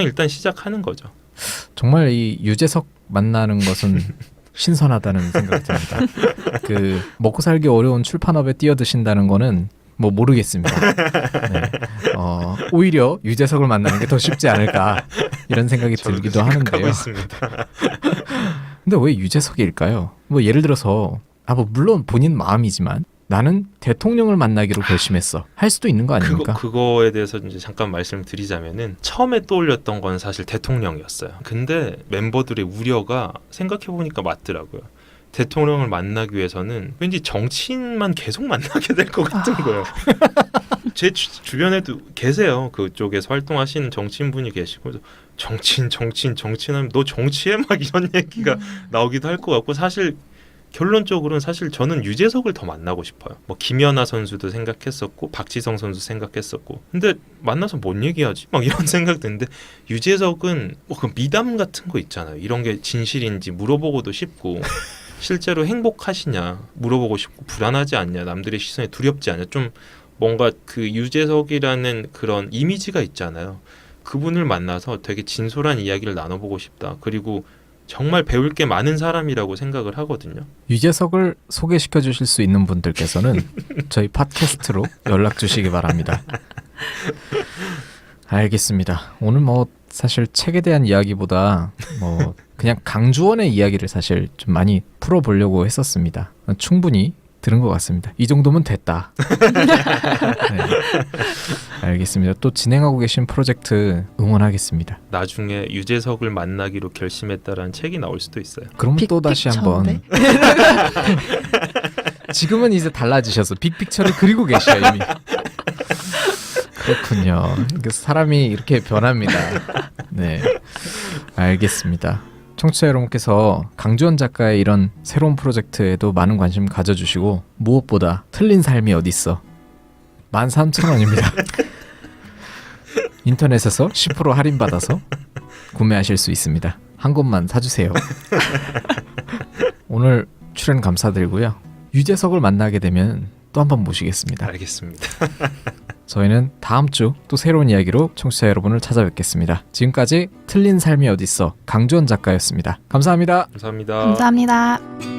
일단 시작하는 거죠. 정말 이 유재석 만나는 것은 신선하다는 생각이 듭니다. 그 먹고 살기 어려운 출판업에 뛰어드신다는 거는 뭐 모르겠습니다. 네. 오히려 유재석을 만나는 게 더 쉽지 않을까 이런 생각이 들기도 하는데요. 있습니다. 근데 왜 유재석일까요? 뭐 예를 들어서 뭐 물론 본인 마음이지만 나는 대통령을 만나기로 결심했어. 할 수도 있는 거 아닙니까? 그거에 대해서 이제 잠깐 말씀을 드리자면은 처음에 떠올렸던 건 사실 대통령이었어요. 근데 멤버들의 우려가 생각해 보니까 맞더라고요. 대통령을 만나기 위해서는 왠지 정치인만 계속 만나게 될 것 같은 거예요. 제 주변에도 계세요. 그쪽에서 활동하시는 정치인분이 계시고 정치인 하면 너 정치해? 막 이런 얘기가 나오기도 할 것 같고 사실 결론적으로는 사실 저는 유재석을 더 만나고 싶어요. 뭐 김연아 선수도 생각했었고 박지성 선수 생각했었고 근데 만나서 뭔 얘기하지? 막 이런 생각 드는데 유재석은 뭐 그 미담 같은 거 있잖아요. 이런 게 진실인지 물어보고도 싶고 실제로 행복하시냐 물어보고 싶고 불안하지 않냐 남들의 시선에 두렵지 않냐 좀 뭔가 그 유재석이라는 그런 이미지가 있잖아요. 그분을 만나서 되게 진솔한 이야기를 나눠보고 싶다. 그리고 정말 배울 게 많은 사람이라고 생각을 하거든요. 유재석을 소개시켜 주실 수 있는 분들께서는 저희 팟캐스트로 연락 주시기 바랍니다. 알겠습니다. 오늘 뭐 사실 책에 대한 이야기보다 뭐 그냥 강주원의 이야기를 사실 좀 많이 풀어보려고 했었습니다. 충분히 들은 것 같습니다. 이 정도면 됐다. 네. 알겠습니다. 또 진행하고 계신 프로젝트 응원하겠습니다. 나중에 유재석을 만나기로 결심했다라는 책이 나올 수도 있어요. 그럼 또 다시 한번 지금은 이제 달라지셔서 빅픽처를 그리고 계셔 이미. 그렇군요. 사람이 이렇게 변합니다. 네, 알겠습니다. 청취자 여러분께서 강주원 작가의 이런 새로운 프로젝트에도 많은 관심 가져주시고 무엇보다 틀린 삶이 어딨어 13,000원입니다. 인터넷에서 10% 할인받아서 구매하실 수 있습니다. 한 권만 사주세요. 오늘 출연 감사드리고요. 유재석을 만나게 되면 또 한 번 모시겠습니다. 알겠습니다. 저희는 다음 주 또 새로운 이야기로 청취자 여러분을 찾아뵙겠습니다. 지금까지 틀린 삶이 어딨어 강주원 작가였습니다. 감사합니다. 감사합니다. 감사합니다.